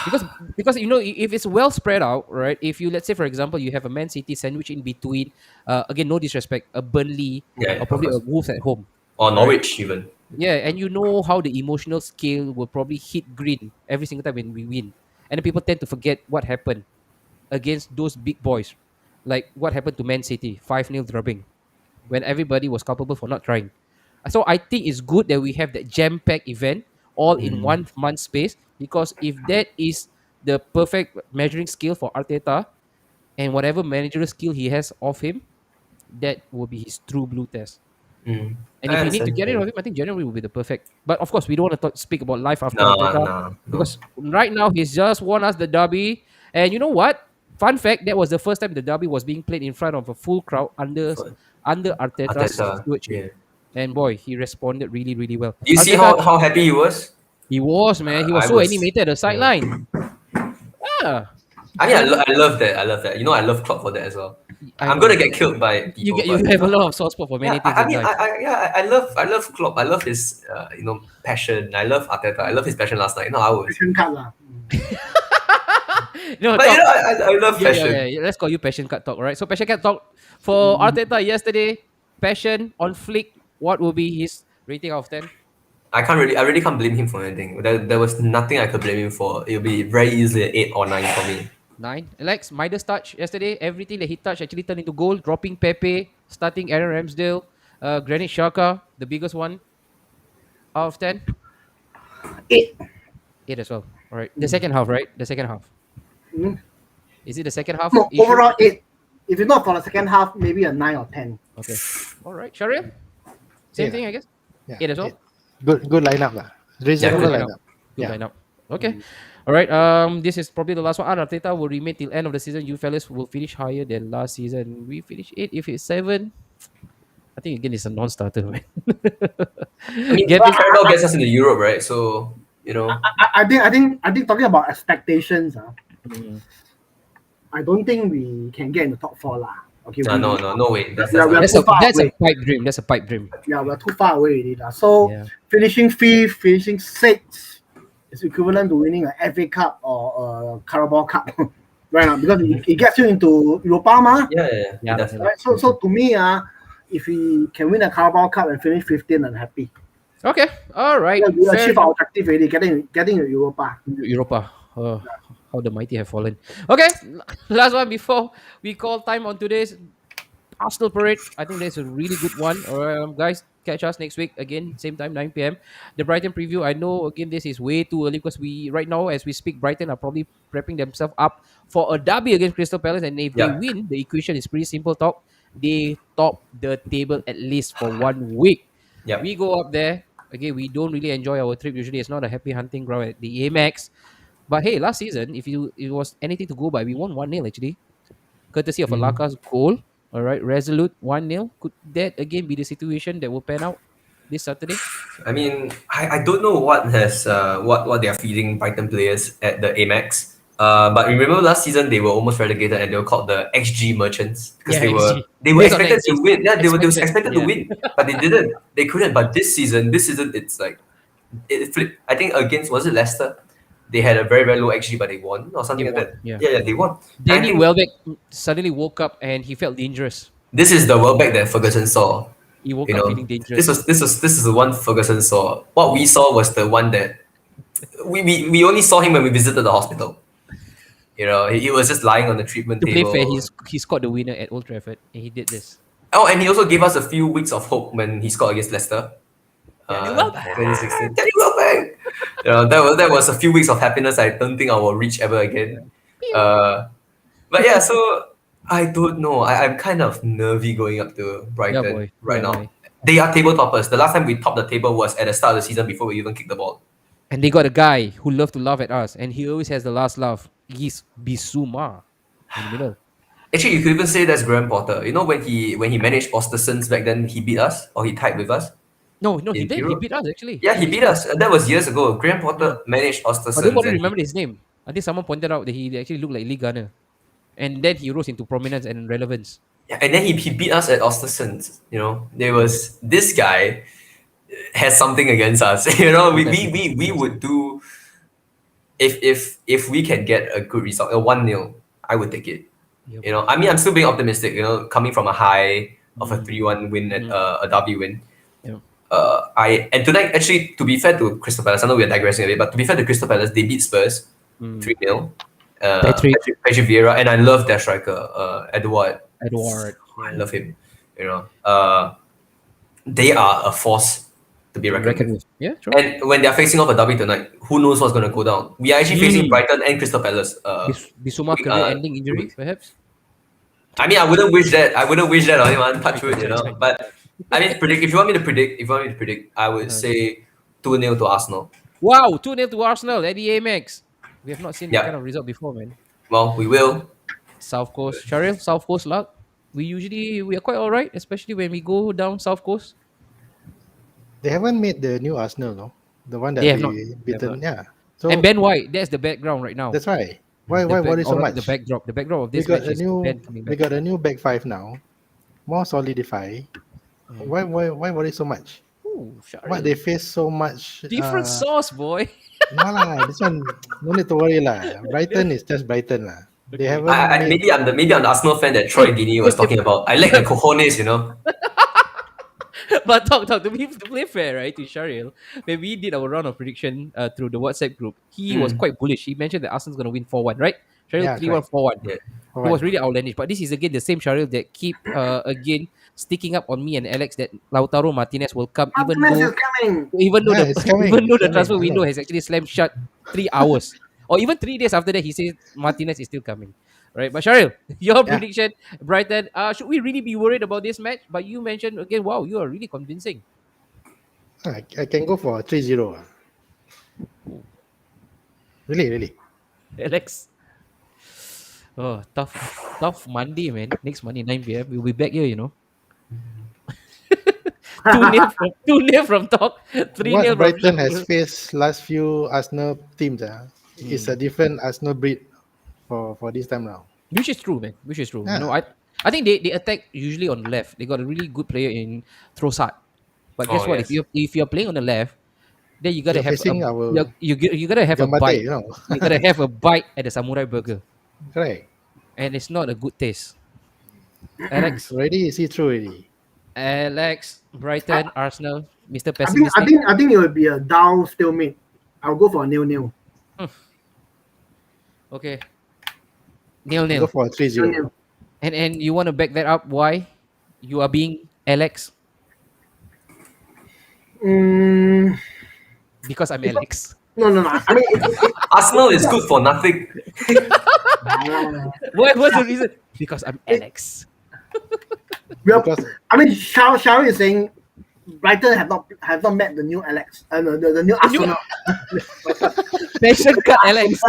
Because because if it's well spread out, right? If you let's say for example you have a Man City sandwich in between, again no disrespect, a Burnley yeah, or of probably a course, Wolves at home, or right? Norwich even. Yeah, and you know how the emotional scale will probably hit green every single time when we win, and then people tend to forget what happened against those big boys, like what happened to Man City 5-0 drubbing when everybody was culpable for not trying. So I think it's good that we have that jam-packed event all in Mm. 1 month space because if that is the perfect measuring scale for Arteta and whatever managerial skill he has of him, that will be his true blue test. Mm. And I if we need to understand. get rid Yeah. of him, I think January will be the perfect. But of course, we don't want to speak about life after No, Arteta no. because right now he's just won us the derby. And you know what? Fun fact: that was the first time the derby was being played in front of a full crowd For under Arteta's Arteta, stewardship. yeah. And boy, he responded really, really well. Do you see Arteta, how happy he was? he was man. He was I so was. animated at the Yeah. sideline. Yeah, I mean, and I love that. I love that. I love Klopp for that as well. I I'm know gonna get killed by you people, you but have a lot of soft spot for many yeah, things I in mean, life. I love Klopp. I love his passion. I love Arteta. I love his passion last night. I was. Passion card lah. No, But talk. I love Yeah, yeah, passion. yeah. Let's call you passion cut talk, right? So passion cut talk for Arteta yesterday. Passion on flick. What will be his rating out of 10? I really can't blame him for anything. There was nothing I could blame him for. It'll be very easily an 8 or 9 for me. 9. Alex, Midas touch yesterday. Everything that he touched actually turned into goal. Dropping Pepe, starting Aaron Ramsdale, Granit Xhaka, the biggest one out of 10. 8. 8 as well. All right. The second half, right? The second half. Mm. Is it the second half No, issue? overall 8. If it's not for the second half, maybe a 9 or 10. Okay. All right. Shariel? Same Yeah. thing, I guess. Yeah. 8 as well. Good lineup lah. Reasonable Good lineup. lineup. Good Yeah. lineup. Okay. All right. This is probably the last one. Arteta will remain till end of the season. You fellas will finish higher than last season. We finish 8. If it's 7, I think again it's a non-starter, man. I mean, Get Well, it? Carabao gets us into Europe, right? So I think talking about expectations, Mm. I don't think we can get in the top 4 lah. Okay. no way. That's Yeah, we are not too far That's a away. pipe dream. That's a pipe dream. Yeah, we're too far away already lah. So Yeah. finishing 5th, finishing 6th is equivalent to winning an FA Cup or a Carabao Cup. Right now, because it gets you into Europa, ma. Yeah. Yeah, It does. Right? So to me, if we can win a Carabao Cup and finish 15th, I'm happy. Okay. All right. Yeah, we Fair achieve enough. our objective already, getting to Europa. Europa. How the mighty have fallen. Okay, last one before we call time on today's Arsenal parade. I think that's a really good one. Guys, catch us next week again, same time, 9 p.m. The Brighton preview. I know again this is way too early because we right now as we speak, Brighton are probably prepping themselves up for a derby against Crystal Palace, and if they Yeah. win, the equation is pretty simple. Talk. They top the table at least for 1 week. Yeah. We go up there. Okay, we don't really enjoy our trip. Usually, it's not a happy hunting ground at the Amex. But hey, last season, if it was anything to go by, we won 1-0 actually, courtesy of a Laka's goal. All right, resolute 1-0. Could that again be the situation that will pan out this Saturday? I mean, I don't know what has what they are feeding Brighton players at the Amex. But remember last season they were almost relegated and they were called the XG merchants because Yeah, XG. they were Based on expected to XG. win. Yeah, they were expected to Yeah. win, but they didn't. They couldn't. But this season it's like it flipped. I think against, was it Leicester? They had a very, very low XG, but they won or something They like won, that. yeah. Yeah, they won. I Danny think Welbeck suddenly woke up and he felt dangerous. this is the Welbeck that Ferguson saw. He woke You up know, feeling dangerous. this is the one Ferguson saw. What we saw was the one that we only saw him when we visited the hospital. You know, he was just lying on the treatment To play table. fair, he scored the winner at Old Trafford and he did this. Oh, and he also gave us a few weeks of hope when he scored against Leicester. Danny Welbeck. 2016. Danny Welbeck! You know, that was a few weeks of happiness I don't think I will reach ever again. But yeah, so I don't know. I'm kind of nervy going up to Brighton boy. right Yeah, now. boy. They are table toppers. The last time we topped the table was at the start of the season before we even kicked the ball. And they got a guy who loved to laugh at us, and he always has the last laugh. He's Bissouma in the middle. Actually, you could even say that's Graham Potter. You know when he managed Ostersons back then, he beat us or he tied with us. No, he In did. He Europe. beat us actually. Yeah, he beat us. That was years ago. Graham Potter managed Ostersons. But nobody and remembered his name. I think someone pointed out that he actually looked like Lee Gunner. And then he rose into prominence and relevance. Yeah, and then he beat us at Ostersons. You know, there was this guy has something against us. You know, we would do if we can get a good result, a 1-0, I would take it. Yep. You know, I mean, I'm still being optimistic. You know, coming from a high of a 3-1 win at a derby win. Yep. And tonight, actually, to be fair to Crystal Palace, I know we're digressing a bit, but to be fair to Crystal Palace, they beat Spurs 3-0. Patrick Vieira, and I love their striker, Edouard. I love him. You know, they are a force to be reckoned with. Yeah, true. And when they're facing off a derby tonight, who knows what's going to go down? We are actually facing Brighton and Crystal Palace. Bissouma career-ending injury, perhaps. I mean, I wouldn't wish that on anyone. Touch wood, you know. But I mean, if you want me to predict, I would say 2-0 to Arsenal. Wow, 2-0 to Arsenal at the Amex. We have not seen that Yeah. kind of result before, man. Well, we will. South Coast, Sharil, South Coast luck. We are quite alright, especially when we go down South Coast. They haven't made the new Arsenal, no? The one that They have we not. They have beaten. not. Yeah. So And Ben White, that's the background right now. that's why. Why worry so much? The backdrop of We this got match a is new Ben coming we back. got a new back five now. More solidified. Why worry so much? Ooh, Sharil. What they face so much Different sauce, boy. no lah, this one no need to worry lah. Brighton is just Brighton lah. They haven't made, Maybe I'm the Arsenal fan that Troy Deeney was talking about. I like the cojones, you know. But talk to play fair, right, to Sharil, when we did our round of prediction through the WhatsApp group, he was quite bullish. He mentioned that Arsenal's going to win 4-1, right? Shahril Yeah, 3-1, correct. 4-1. Yeah. It was Alright. really outlandish. But this is again the same Shahril that keep again sticking up on me and Alex that Lautaro Martinez will come Martinez is coming. Yeah, it's coming. even though It's the coming. transfer I window know. has actually slammed shut 3 hours or even 3 days after that he says Martinez is still coming. Right, but Shahril, your Yeah. prediction, Brighton. Should we really be worried about this match? But you mentioned again, wow, you are really convincing. I can go for 3-0. Ooh, Really, really. Alex, oh tough Monday, man. Next Monday 9 p.m. We'll be back here. 2-0 from 2-0 from talk, 3-0 What from Brighton has Shahril. faced last few Arsenal teams is a Hmm. different Arsenal breed for this time round. Which is true, man. Which is true. Yeah. I think they attack usually on left. They got a really good player in Trossard. But guess Oh what? yes. If you're playing on the left, then you gotta You're have a facing our you gotta have a Gambate, bite. you know. You gotta have a bite at the samurai burger, Correct. and it's not a good taste. Alex, Already see through already. Brighton, Arsenal, Mister I think I Pessimistic. think I think it will be a down stalemate. I'll go for a nil-nil. Okay, nil I go nil. for a 3-0. Nil-nil. And you want to back that up? Why? You are being Alex Mm, because I'm it's not, Alex. no. I mean, Arsenal is good for nothing. uh, What's the reason? Because I'm it, Alex. Because I mean, Shao is saying Brighton have not met the new Alex, the new The new Arsenal. passion cut Alex.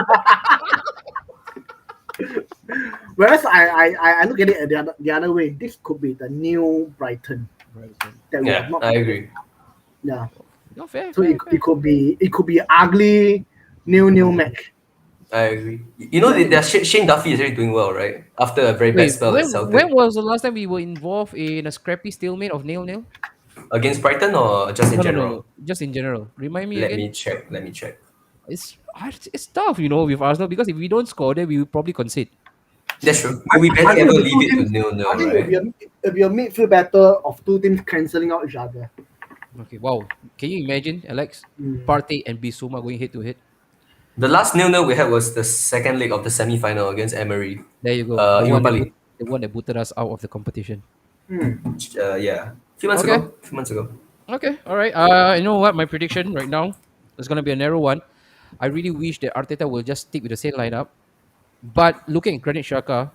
Whereas I look at it the other way. This could be the new Brighton that we have Yeah, not. I agree. Yeah. No fair, So fair, it could be ugly nil match. I agree. You know, Shane Duffy is really doing well, right? After a very bad Wait, spell at when Celtic. was the last time we were involved in a scrappy stalemate of nil? Against Brighton or just in No. general? Just in general. Remind me Let again. me check. Let me check. It's tough, with Arsenal because if we don't score, then we will probably concede. That's true. I, We I barely think ever it'll be leave two it to teams. nil-nil, I think right? it'll be a midfield battle of two teams cancelling out each other. Okay, wow. Can you imagine, Alex, Mm. Partey and Bissouma going head to head? The last nil-nil we had was the second leg of the semi-final against Emery. There you go. The one Europa that League. booted us out of the competition. Mm. Yeah. A few months Okay. ago. A few months ago. Okay. All right. You know what? My prediction right now is gonna be a narrow one. I really wish that Arteta will just stick with the same lineup. But looking at Granit Xhaka,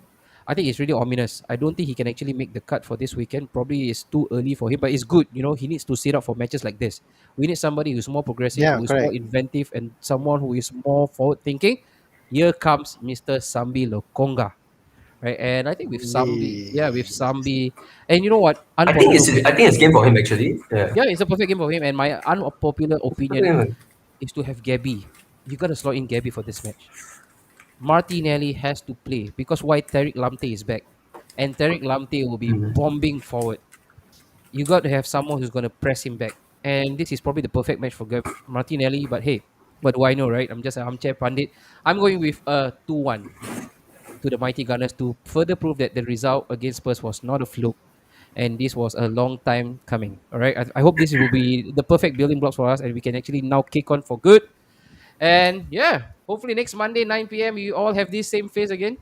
I think it's really ominous. I don't think he can actually make the cut for this weekend. Probably it's too early for him, but it's good. He needs to sit up for matches like this. We need somebody who's more progressive, yeah, who is more correct. inventive, and someone who is more forward thinking. Here comes Mr. Sambi Lokonga. Right, and I think with Sambi, yeah, with The Sambi, and you know what? I think Unpopular it's I opinion. think it's game for him actually. Yeah. Yeah, it's a perfect game for him. And my unpopular opinion Okay. is to have Gabby. You gotta slot in Gabby for this match. Martinelli has to play because why Tariq Lamptey is back, and Tariq Lamptey will be Mhm. bombing forward. You got to have someone who's gonna press him back, and this is probably the perfect match for Martinelli. But hey, what do I know, right? I'm just an armchair pundit. I'm going with a 2-1 to the mighty Gunners to further prove that the result against Spurs was not a fluke, and this was a long time coming. All right, I hope this will be the perfect building blocks for us, and we can actually now kick on for good. And yeah, hopefully next Monday 9 p.m. you all have this same face again,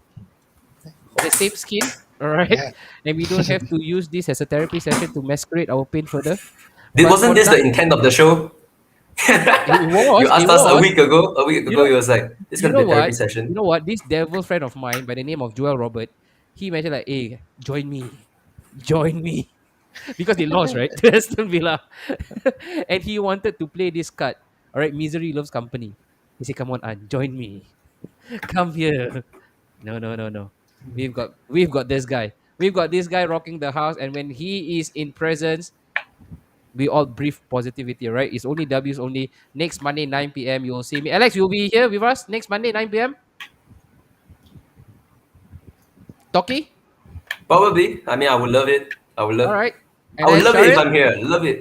the same skin. All right, yeah. and we don't have to use this as a therapy session to masquerade our pain further. But Wasn't for this the now, intent of the show? it You was, it asked us a was. week ago. A week You ago, know, he was like, "It's you gonna be know a therapy what? You session." know what? This devil friend of mine by the name of Joel Robert, he mentioned like, "Hey, join me," because they lost, right? To Aston Villa, and he wanted to play this card. All right, misery loves company. He said, "Come on, An, join me. Come here." No. We've got this guy. We've got this guy rocking the house, and when he is in presence, we all breathe positivity, right? It's only W's only. Next Monday, 9 p.m. You will see me. Alex, you'll be here with us next Monday, 9 p.m. Toki? Probably. I mean, I would love it. I would All love. right. I And would then love it if Sharil? I'm here. Love it.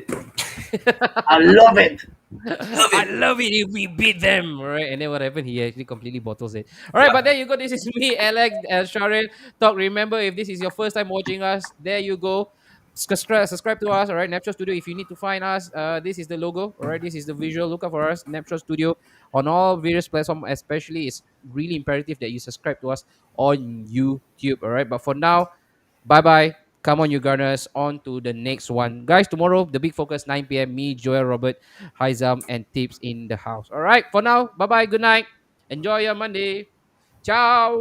I love it. Love I it. love it if we beat them. All right. And then what happened? He actually completely bottles it. All right. But there you go. This is me, Alex, Sharil. Talk. Remember, if this is your first time watching us, there you go. subscribe to us. All right, Napshot Studio. If you need to find us, this is the logo. All right, this is the visual. Look out for us, Napshot Studio, on all various platforms. Especially, it's really imperative that you subscribe to us on YouTube. All right, but for now, bye bye. Come on, you Gunners. On to the next one, guys. Tomorrow, the big focus, 9 p.m. Me, Joel, Robert, Haizam, and Tips in the house. All right, for now, bye bye. Good night. Enjoy your Monday. Ciao.